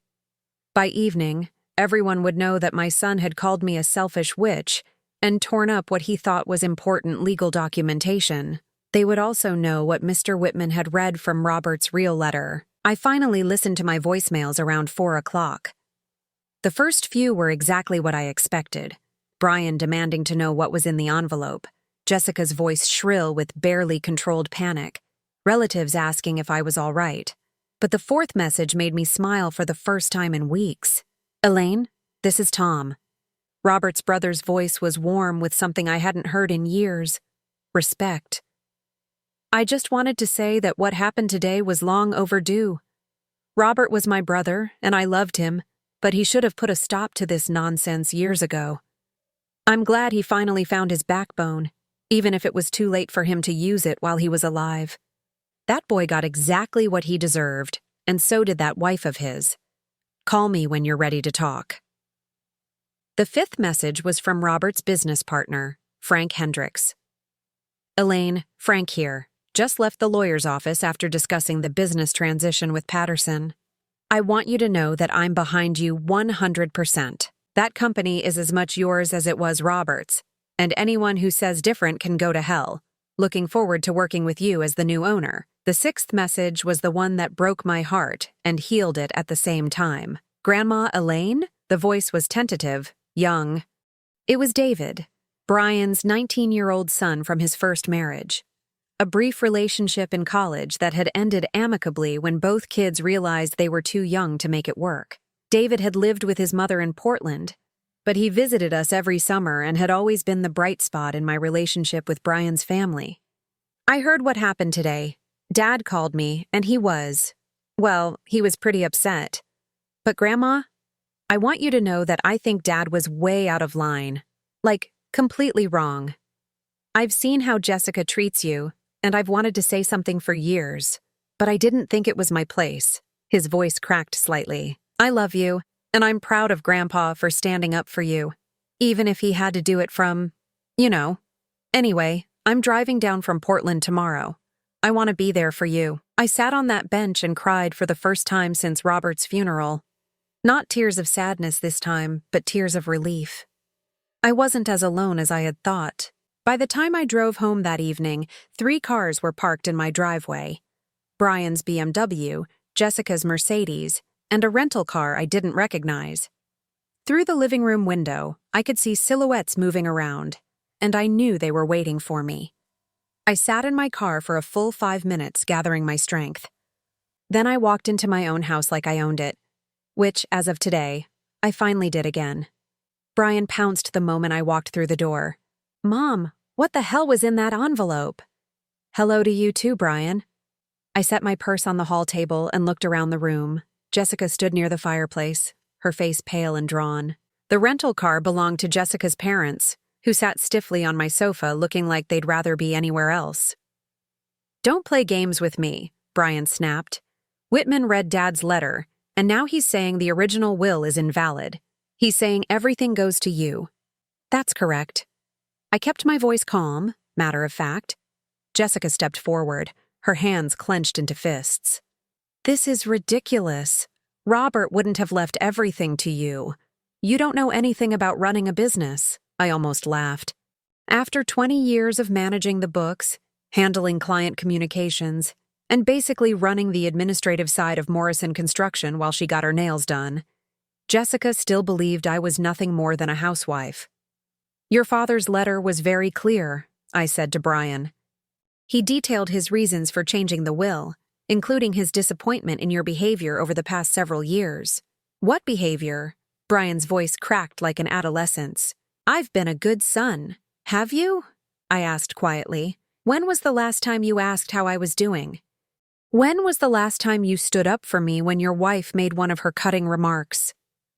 By evening, everyone would know that my son had called me a selfish witch and torn up what he thought was important legal documentation. They would also know what Mr. Whitman had read from Robert's real letter. I finally listened to my voicemails around 4 o'clock. The first few were exactly what I expected. Brian demanding to know what was in the envelope, Jessica's voice shrill with barely controlled panic, relatives asking if I was all right. But the fourth message made me smile for the first time in weeks. Elaine, this is Tom. Robert's brother's voice was warm with something I hadn't heard in years. Respect. I just wanted to say that what happened today was long overdue. Robert was my brother, and I loved him, but he should have put a stop to this nonsense years ago. I'm glad he finally found his backbone, even if it was too late for him to use it while he was alive. That boy got exactly what he deserved, and so did that wife of his. Call me when you're ready to talk. The fifth message was from Robert's business partner, Frank Hendricks. Elaine, Frank here. Just left the lawyer's office after discussing the business transition with Patterson. I want you to know that I'm behind you 100%. That company is as much yours as it was Robert's, and anyone who says different can go to hell. Looking forward to working with you as the new owner. The sixth message was the one that broke my heart and healed it at the same time. Grandma Elaine? The voice was tentative, young. It was David, Brian's 19-year-old son from his first marriage. A brief relationship in college that had ended amicably when both kids realized they were too young to make it work. David had lived with his mother in Portland, but he visited us every summer and had always been the bright spot in my relationship with Brian's family. I heard what happened today. Dad called me, and he was pretty upset. But Grandma, I want you to know that I think Dad was way out of line. Like, completely wrong. I've seen how Jessica treats you, and I've wanted to say something for years, but I didn't think it was my place. His voice cracked slightly. I love you, and I'm proud of Grandpa for standing up for you, even if he had to do it from, Anyway, I'm driving down from Portland tomorrow. I want to be there for you. I sat on that bench and cried for the first time since Robert's funeral. Not tears of sadness this time, but tears of relief. I wasn't as alone as I had thought. By the time I drove home that evening, 3 cars were parked in my driveway. Brian's BMW, Jessica's Mercedes, and a rental car I didn't recognize. Through the living room window, I could see silhouettes moving around, and I knew they were waiting for me. I sat in my car for a full 5 minutes, gathering my strength. Then I walked into my own house like I owned it, which, as of today, I finally did again. Brian pounced the moment I walked through the door. Mom, what the hell was in that envelope? Hello to you too, Brian. I set my purse on the hall table and looked around the room. Jessica stood near the fireplace, her face pale and drawn. The rental car belonged to Jessica's parents, who sat stiffly on my sofa looking like they'd rather be anywhere else. Don't play games with me, Brian snapped. Whitman read Dad's letter, and now he's saying the original will is invalid. He's saying everything goes to you. That's correct. I kept my voice calm, matter of fact. Jessica stepped forward, her hands clenched into fists. This is ridiculous. Robert wouldn't have left everything to you. You don't know anything about running a business. I almost laughed. After 20 years of managing the books, handling client communications, and basically running the administrative side of Morrison Construction while she got her nails done, Jessica still believed I was nothing more than a housewife. Your father's letter was very clear, I said to Brian. He detailed his reasons for changing the will, including his disappointment in your behavior over the past several years. What behavior? Brian's voice cracked like an adolescent's. I've been a good son. Have you? I asked quietly. When was the last time you asked how I was doing? When was the last time you stood up for me when your wife made one of her cutting remarks?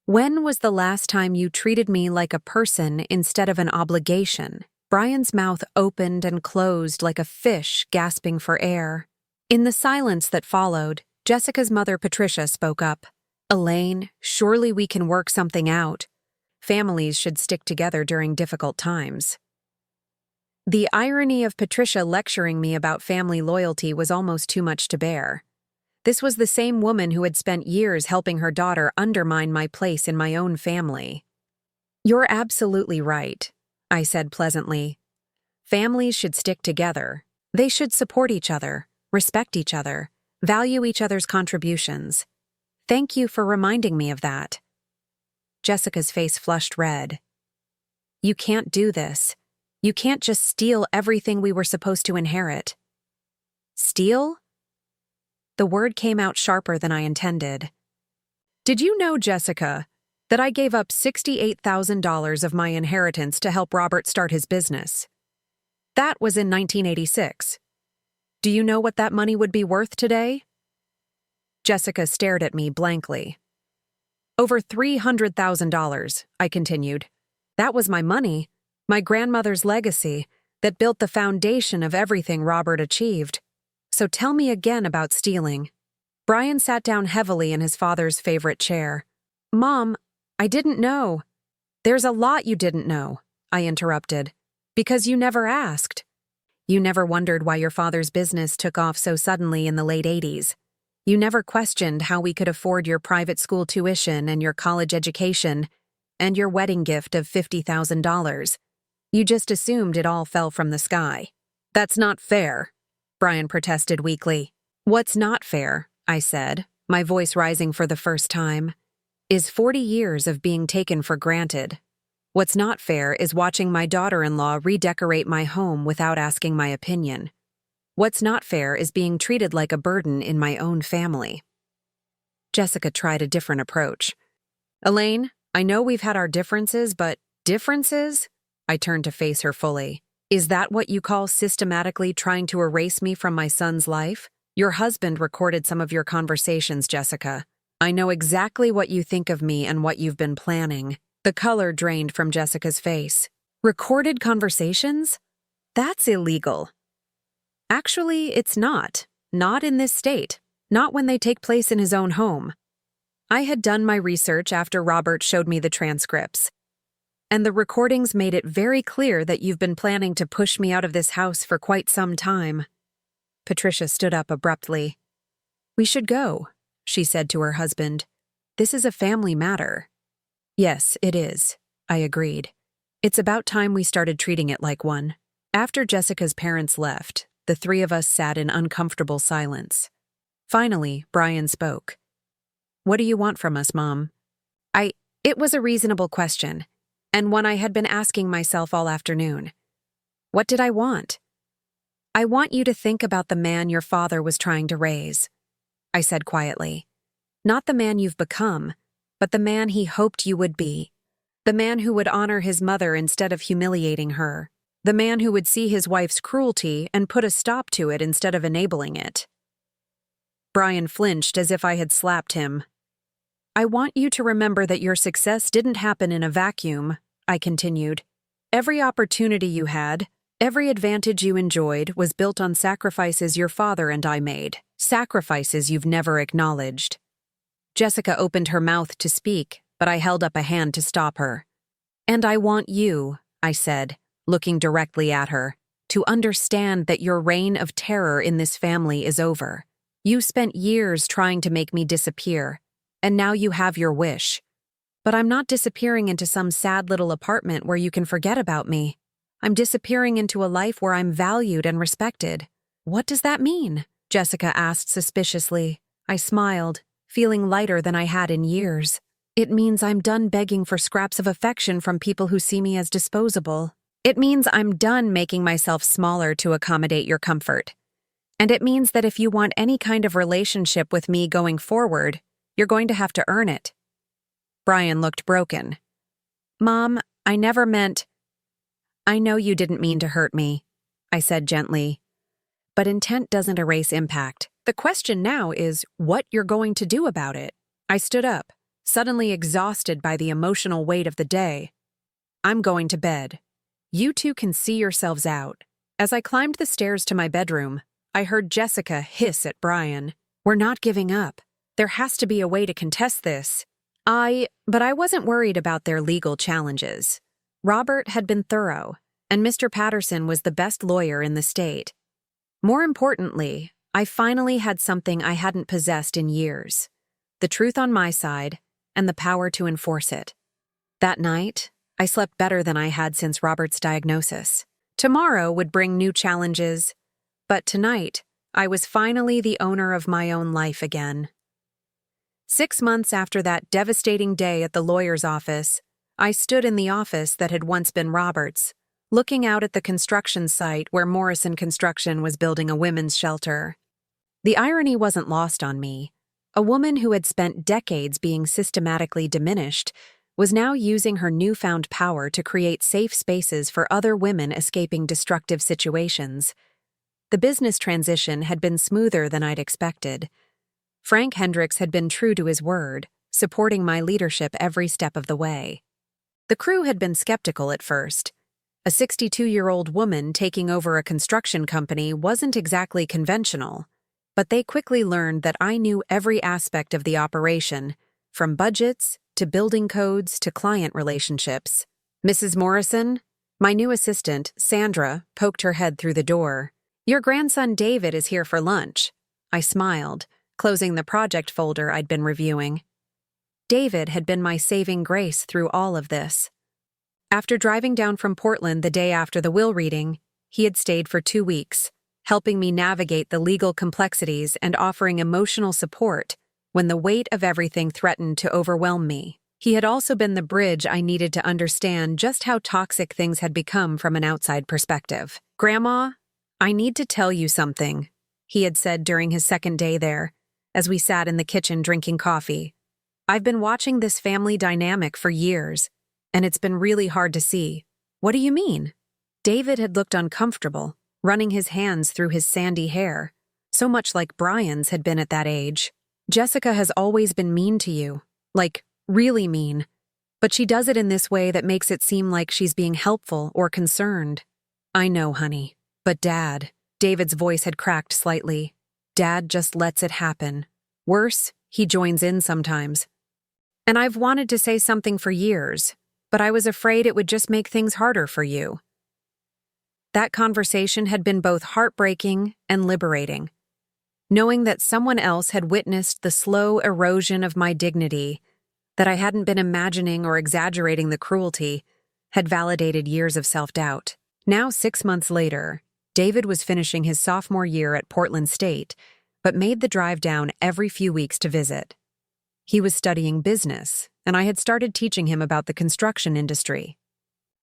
When was the last time you treated me like a person instead of an obligation? Brian's mouth opened and closed like a fish gasping for air. In the silence that followed, Jessica's mother, Patricia, spoke up. Elaine, surely we can work something out. Families should stick together during difficult times. The irony of Patricia lecturing me about family loyalty was almost too much to bear. This was the same woman who had spent years helping her daughter undermine my place in my own family. You're absolutely right, I said pleasantly. Families should stick together. They should support each other, respect each other, value each other's contributions. Thank you for reminding me of that. Jessica's face flushed red. You can't do this. You can't just steal everything we were supposed to inherit. Steal? The word came out sharper than I intended. Did you know, Jessica, that I gave up $68,000 of my inheritance to help Robert start his business? That was in 1986. Do you know what that money would be worth today? Jessica stared at me blankly. Over $300,000, I continued. That was my money, my grandmother's legacy, that built the foundation of everything Robert achieved. So tell me again about stealing. Brian sat down heavily in his father's favorite chair. Mom, I didn't know. There's a lot you didn't know, I interrupted, because you never asked. You never wondered why your father's business took off so suddenly in the late 80s. You never questioned how we could afford your private school tuition and your college education and your wedding gift of $50,000. You just assumed it all fell from the sky. That's not fair, Brian protested weakly. What's not fair, I said, my voice rising for the first time, is 40 years of being taken for granted. What's not fair is watching my daughter-in-law redecorate my home without asking my opinion. What's not fair is being treated like a burden in my own family. Jessica tried a different approach. Elaine, I know we've had our differences, but differences? I turned to face her fully. Is that what you call systematically trying to erase me from my son's life? Your husband recorded some of your conversations, Jessica. I know exactly what you think of me and what you've been planning. The color drained from Jessica's face. Recorded conversations? That's illegal. Actually, it's not. Not in this state. Not when they take place in his own home. I had done my research after Robert showed me the transcripts. And the recordings made it very clear that you've been planning to push me out of this house for quite some time. Patricia stood up abruptly. We should go, she said to her husband. This is a family matter. Yes, it is, I agreed. It's about time we started treating it like one. After Jessica's parents left, the three of us sat in uncomfortable silence. Finally, Brian spoke. What do you want from us, Mom? It was a reasonable question, and one I had been asking myself all afternoon. What did I want? I want you to think about the man your father was trying to raise, I said quietly. Not the man you've become, but the man he hoped you would be. The man who would honor his mother instead of humiliating her. The man who would see his wife's cruelty and put a stop to it instead of enabling it. Brian flinched as if I had slapped him. I want you to remember that your success didn't happen in a vacuum, I continued. Every opportunity you had, every advantage you enjoyed was built on sacrifices your father and I made, sacrifices you've never acknowledged. Jessica opened her mouth to speak, but I held up a hand to stop her. And I want you, I said, looking directly at her, to understand that your reign of terror in this family is over. You spent years trying to make me disappear, and now you have your wish. But I'm not disappearing into some sad little apartment where you can forget about me. I'm disappearing into a life where I'm valued and respected. What does that mean? Jessica asked suspiciously. I smiled, feeling lighter than I had in years. It means I'm done begging for scraps of affection from people who see me as disposable. It means I'm done making myself smaller to accommodate your comfort. And it means that if you want any kind of relationship with me going forward, you're going to have to earn it. Brian looked broken. Mom, I never meant... I know you didn't mean to hurt me, I said gently. But intent doesn't erase impact. The question now is what you're going to do about it. I stood up, suddenly exhausted by the emotional weight of the day. I'm going to bed. You two can see yourselves out. As I climbed the stairs to my bedroom, I heard Jessica hiss at Brian. We're not giving up. There has to be a way to contest this. But I wasn't worried about their legal challenges. Robert had been thorough, and Mr. Patterson was the best lawyer in the state. More importantly, I finally had something I hadn't possessed in years: the truth on my side and the power to enforce it. That night, I slept better than I had since Robert's diagnosis. Tomorrow would bring new challenges, but tonight, I was finally the owner of my own life again. 6 months after that devastating day at the lawyer's office, I stood in the office that had once been Robert's, looking out at the construction site where Morrison Construction was building a women's shelter. The irony wasn't lost on me. A woman who had spent decades being systematically diminished was now using her newfound power to create safe spaces for other women escaping destructive situations. The business transition had been smoother than I'd expected. Frank Hendricks had been true to his word, supporting my leadership every step of the way. The crew had been skeptical at first. A 62-year-old woman taking over a construction company wasn't exactly conventional, but they quickly learned that I knew every aspect of the operation, from budgets to building codes to client relationships. "Mrs. Morrison?" My new assistant, Sandra, poked her head through the door. "Your grandson David is here for lunch." I smiled, closing the project folder I'd been reviewing. David had been my saving grace through all of this. After driving down from Portland the day after the will reading, he had stayed for 2 weeks, helping me navigate the legal complexities and offering emotional support when the weight of everything threatened to overwhelm me. He had also been the bridge I needed to understand just how toxic things had become from an outside perspective. "Grandma, I need to tell you something," he had said during his second day there, as we sat in the kitchen drinking coffee. "I've been watching this family dynamic for years, and it's been really hard to see." "What do you mean?" David had looked uncomfortable, running his hands through his sandy hair, so much like Brian's had been at that age. "Jessica has always been mean to you, like, really mean, but she does it in this way that makes it seem like she's being helpful or concerned." "I know, honey, but Dad," David's voice had cracked slightly. "Dad just lets it happen. Worse, he joins in sometimes. And I've wanted to say something for years, but I was afraid it would just make things harder for you." That conversation had been both heartbreaking and liberating. Knowing that someone else had witnessed the slow erosion of my dignity, that I hadn't been imagining or exaggerating the cruelty, had validated years of self-doubt. Now, 6 months later, David was finishing his sophomore year at Portland State, but made the drive down every few weeks to visit. He was studying business, and I had started teaching him about the construction industry.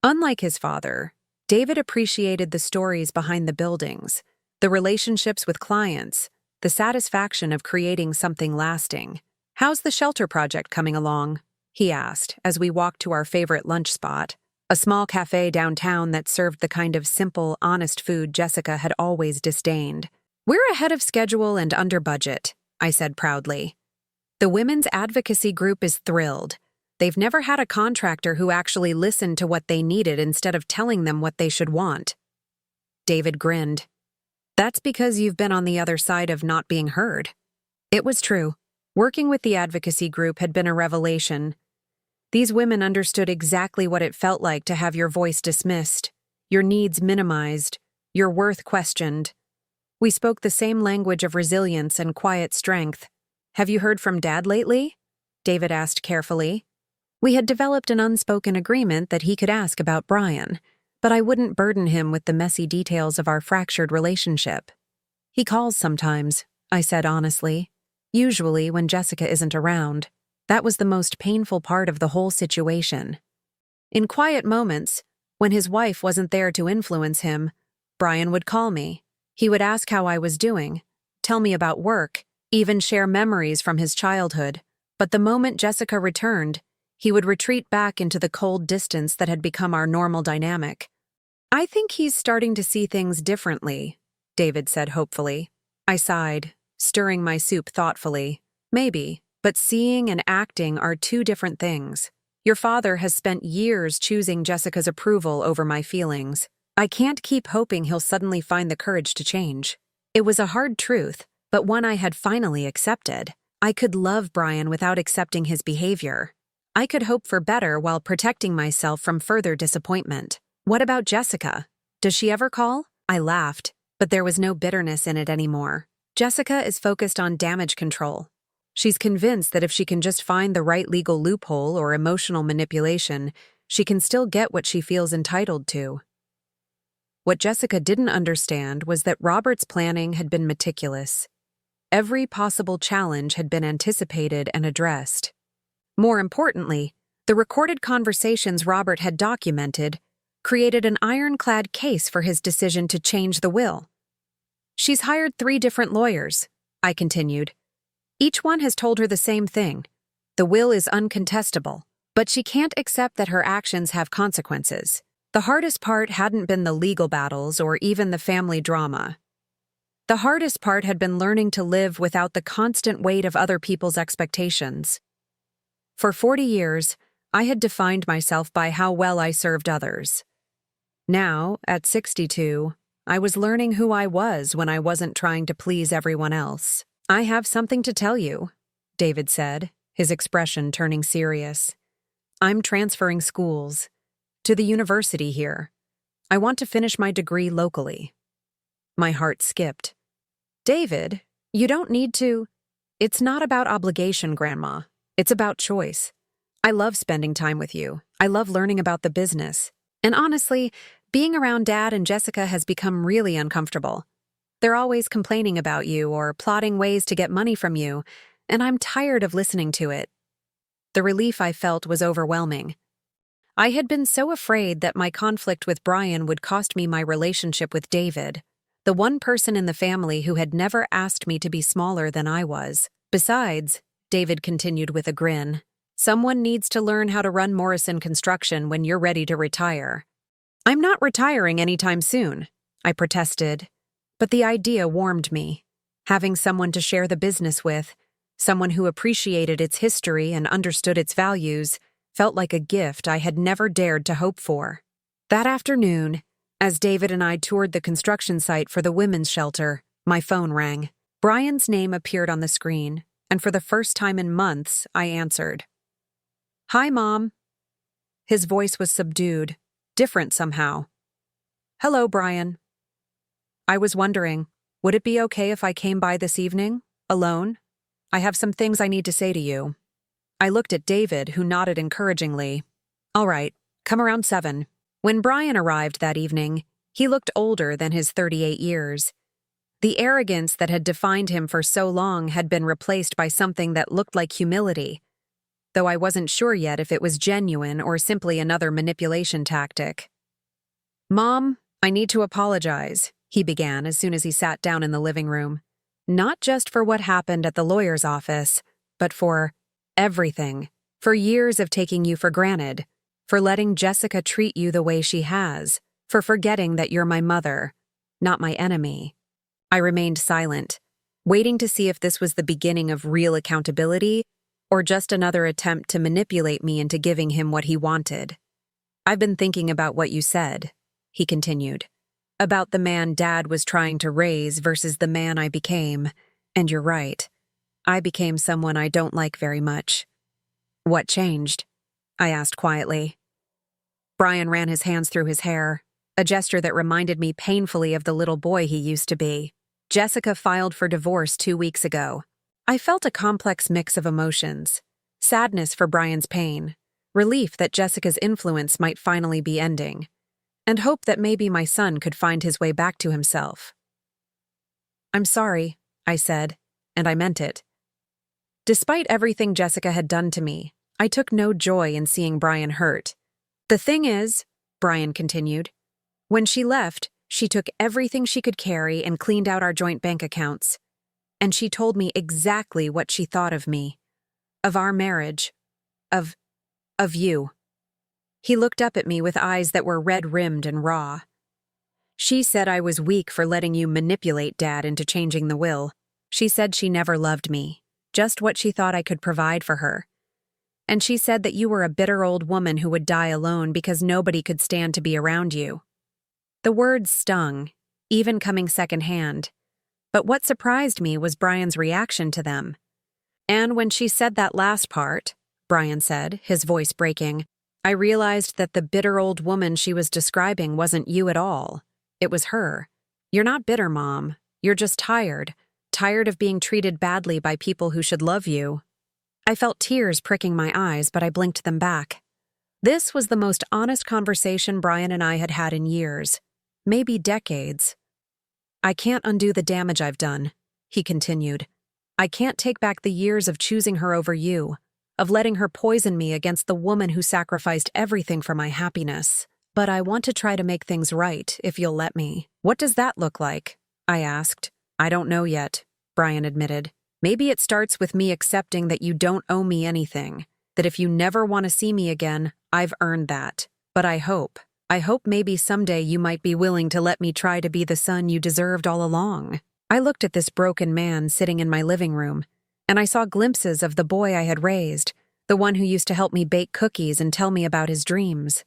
Unlike his father, David appreciated the stories behind the buildings, the relationships with clients, the satisfaction of creating something lasting. "How's the shelter project coming along?" he asked as we walked to our favorite lunch spot, a small cafe downtown that served the kind of simple, honest food Jessica had always disdained. "We're ahead of schedule and under budget," I said proudly. "The women's advocacy group is thrilled. They've never had a contractor who actually listened to what they needed instead of telling them what they should want." David grinned. "That's because you've been on the other side of not being heard." It was true. Working with the advocacy group had been a revelation. These women understood exactly what it felt like to have your voice dismissed, your needs minimized, your worth questioned. We spoke the same language of resilience and quiet strength. "Have you heard from Dad lately?" David asked carefully. We had developed an unspoken agreement that he could ask about Brian, but I wouldn't burden him with the messy details of our fractured relationship. "He calls sometimes," I said honestly. "Usually when Jessica isn't around." That was the most painful part of the whole situation. In quiet moments, when his wife wasn't there to influence him, Brian would call me. He would ask how I was doing, tell me about work, even share memories from his childhood. But the moment Jessica returned, he would retreat back into the cold distance that had become our normal dynamic. "I think he's starting to see things differently," David said hopefully. I sighed, stirring my soup thoughtfully. "Maybe, but seeing and acting are two different things. Your father has spent years choosing Jessica's approval over my feelings. I can't keep hoping he'll suddenly find the courage to change." It was a hard truth, but one I had finally accepted. I could love Brian without accepting his behavior. I could hope for better while protecting myself from further disappointment. What about Jessica? Does she ever call? I laughed, but there was no bitterness in it anymore. Jessica is focused on damage control. She's convinced that if she can just find the right legal loophole or emotional manipulation, she can still get what she feels entitled to. What Jessica didn't understand was that Robert's planning had been meticulous. Every possible challenge had been anticipated and addressed. More importantly, the recorded conversations Robert had documented created an ironclad case for his decision to change the will. She's hired 3 different lawyers, I continued. Each one has told her the same thing. The will is uncontestable, but she can't accept that her actions have consequences. The hardest part hadn't been the legal battles or even the family drama. The hardest part had been learning to live without the constant weight of other people's expectations. For 40 years, I had defined myself by how well I served others. Now, at 62, I was learning who I was when I wasn't trying to please everyone else. I have something to tell you, David said, his expression turning serious. I'm transferring schools to the university here. I want to finish my degree locally. My heart skipped. David, you don't need to. It's not about obligation, Grandma. It's about choice. I love spending time with you. I love learning about the business. And honestly, being around Dad and Jessica has become really uncomfortable. They're always complaining about you or plotting ways to get money from you, and I'm tired of listening to it. The relief I felt was overwhelming. I had been so afraid that my conflict with Brian would cost me my relationship with David, the one person in the family who had never asked me to be smaller than I was. Besides, David continued with a grin, someone needs to learn how to run Morrison Construction when you're ready to retire. I'm not retiring anytime soon, I protested, but the idea warmed me. Having someone to share the business with, someone who appreciated its history and understood its values, felt like a gift I had never dared to hope for. That afternoon, as David and I toured the construction site for the women's shelter, my phone rang. Brian's name appeared on the screen, and for the first time in months, I answered. Hi, Mom. His voice was subdued, different somehow. Hello, Brian. I was wondering, would it be okay if I came by this evening, alone? I have some things I need to say to you. I looked at David, who nodded encouragingly. All right, come around 7. When Brian arrived that evening, he looked older than his 38 years. The arrogance that had defined him for so long had been replaced by something that looked like humility, though I wasn't sure yet if it was genuine or simply another manipulation tactic. Mom, I need to apologize, he began as soon as he sat down in the living room. Not just for what happened at the lawyer's office, but for everything. For years of taking you for granted. For letting Jessica treat you the way she has. For forgetting that you're my mother, not my enemy. I remained silent, waiting to see if this was the beginning of real accountability or just another attempt to manipulate me into giving him what he wanted. I've been thinking about what you said, he continued. About the man Dad was trying to raise versus the man I became, and you're right. I became someone I don't like very much. What changed? I asked quietly. Brian ran his hands through his hair, a gesture that reminded me painfully of the little boy he used to be. Jessica filed for divorce 2 weeks ago. I felt a complex mix of emotions. Sadness for Brian's pain, relief that Jessica's influence might finally be ending, and hope that maybe my son could find his way back to himself. I'm sorry, I said, and I meant it. Despite everything Jessica had done to me, I took no joy in seeing Brian hurt. The thing is, Brian continued, when she left, she took everything she could carry and cleaned out our joint bank accounts. And she told me exactly what she thought of me, of our marriage, of you. He looked up at me with eyes that were red-rimmed and raw. She said I was weak for letting you manipulate Dad into changing the will. She said she never loved me, just what she thought I could provide for her. And she said that you were a bitter old woman who would die alone because nobody could stand to be around you. The words stung, even coming secondhand. But what surprised me was Brian's reaction to them. And when she said that last part, Brian said, his voice breaking, I realized that the bitter old woman she was describing wasn't you at all. It was her. You're not bitter, Mom. You're just tired. Tired of being treated badly by people who should love you. I felt tears pricking my eyes, but I blinked them back. This was the most honest conversation Brian and I had had in years, maybe decades. I can't undo the damage I've done, he continued. I can't take back the years of choosing her over you, of letting her poison me against the woman who sacrificed everything for my happiness. But I want to try to make things right, if you'll let me. What does that look like? I asked. I don't know yet, Brian admitted. Maybe it starts with me accepting that you don't owe me anything, that if you never want to see me again, I've earned that. But I hope maybe someday you might be willing to let me try to be the son you deserved all along. I looked at this broken man sitting in my living room, and I saw glimpses of the boy I had raised, the one who used to help me bake cookies and tell me about his dreams.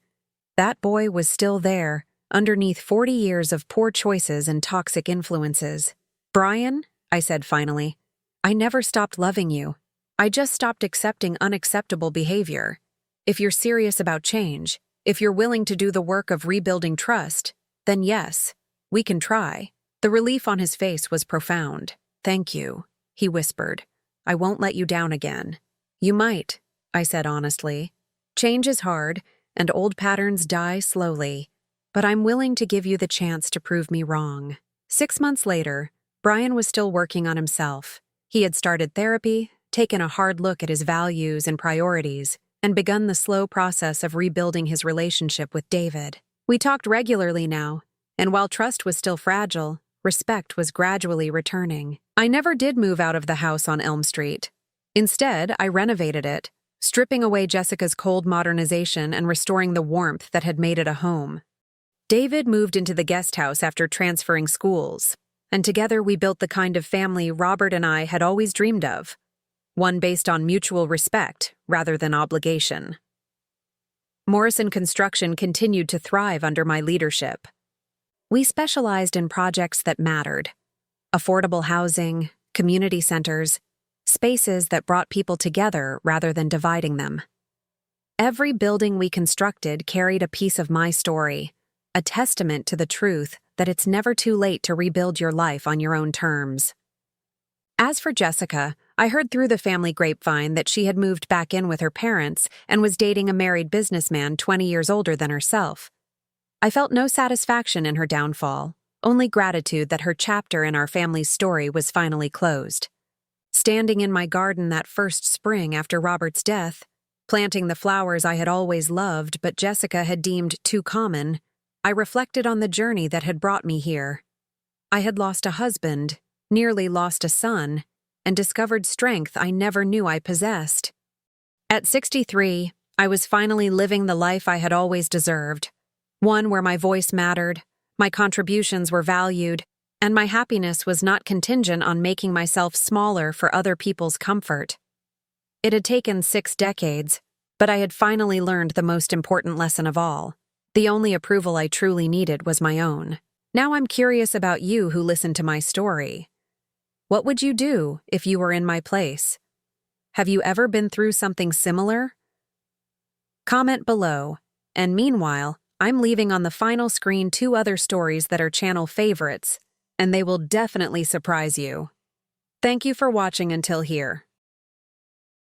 That boy was still there, underneath 40 years of poor choices and toxic influences. Brian, I said finally, I never stopped loving you. I just stopped accepting unacceptable behavior. If you're serious about change, if you're willing to do the work of rebuilding trust, then yes, we can try. The relief on his face was profound. Thank you, he whispered. I won't let you down again. You might, I said honestly. Change is hard, and old patterns die slowly, but I'm willing to give you the chance to prove me wrong. 6 months later, Brian was still working on himself. He had started therapy, taken a hard look at his values and priorities, and begun the slow process of rebuilding his relationship with David. We talked regularly now, and while trust was still fragile, respect was gradually returning. I never did move out of the house on Elm Street. Instead, I renovated it, stripping away Jessica's cold modernization and restoring the warmth that had made it a home. David moved into the guest house after transferring schools, and together we built the kind of family Robert and I had always dreamed of, one based on mutual respect rather than obligation. Morrison Construction continued to thrive under my leadership. We specialized in projects that mattered: affordable housing, community centers, spaces that brought people together rather than dividing them. Every building we constructed carried a piece of my story, a testament to the truth that it's never too late to rebuild your life on your own terms. As for Jessica, I heard through the family grapevine that she had moved back in with her parents and was dating a married businessman 20 years older than herself. I felt no satisfaction in her downfall, only gratitude that her chapter in our family's story was finally closed. Standing in my garden that first spring after Robert's death, planting the flowers I had always loved but Jessica had deemed too common, I reflected on the journey that had brought me here. I had lost a husband, nearly lost a son, and discovered strength I never knew I possessed. At 63, I was finally living the life I had always deserved, one where my voice mattered, my contributions were valued, and my happiness was not contingent on making myself smaller for other people's comfort. It had taken 6 decades, but I had finally learned the most important lesson of all. The only approval I truly needed was my own. Now I'm curious about you who listened to my story. What would you do if you were in my place? Have you ever been through something similar? Comment below, and meanwhile, I'm leaving on the final screen 2 other stories that are channel favorites, and they will definitely surprise you. Thank you for watching until here.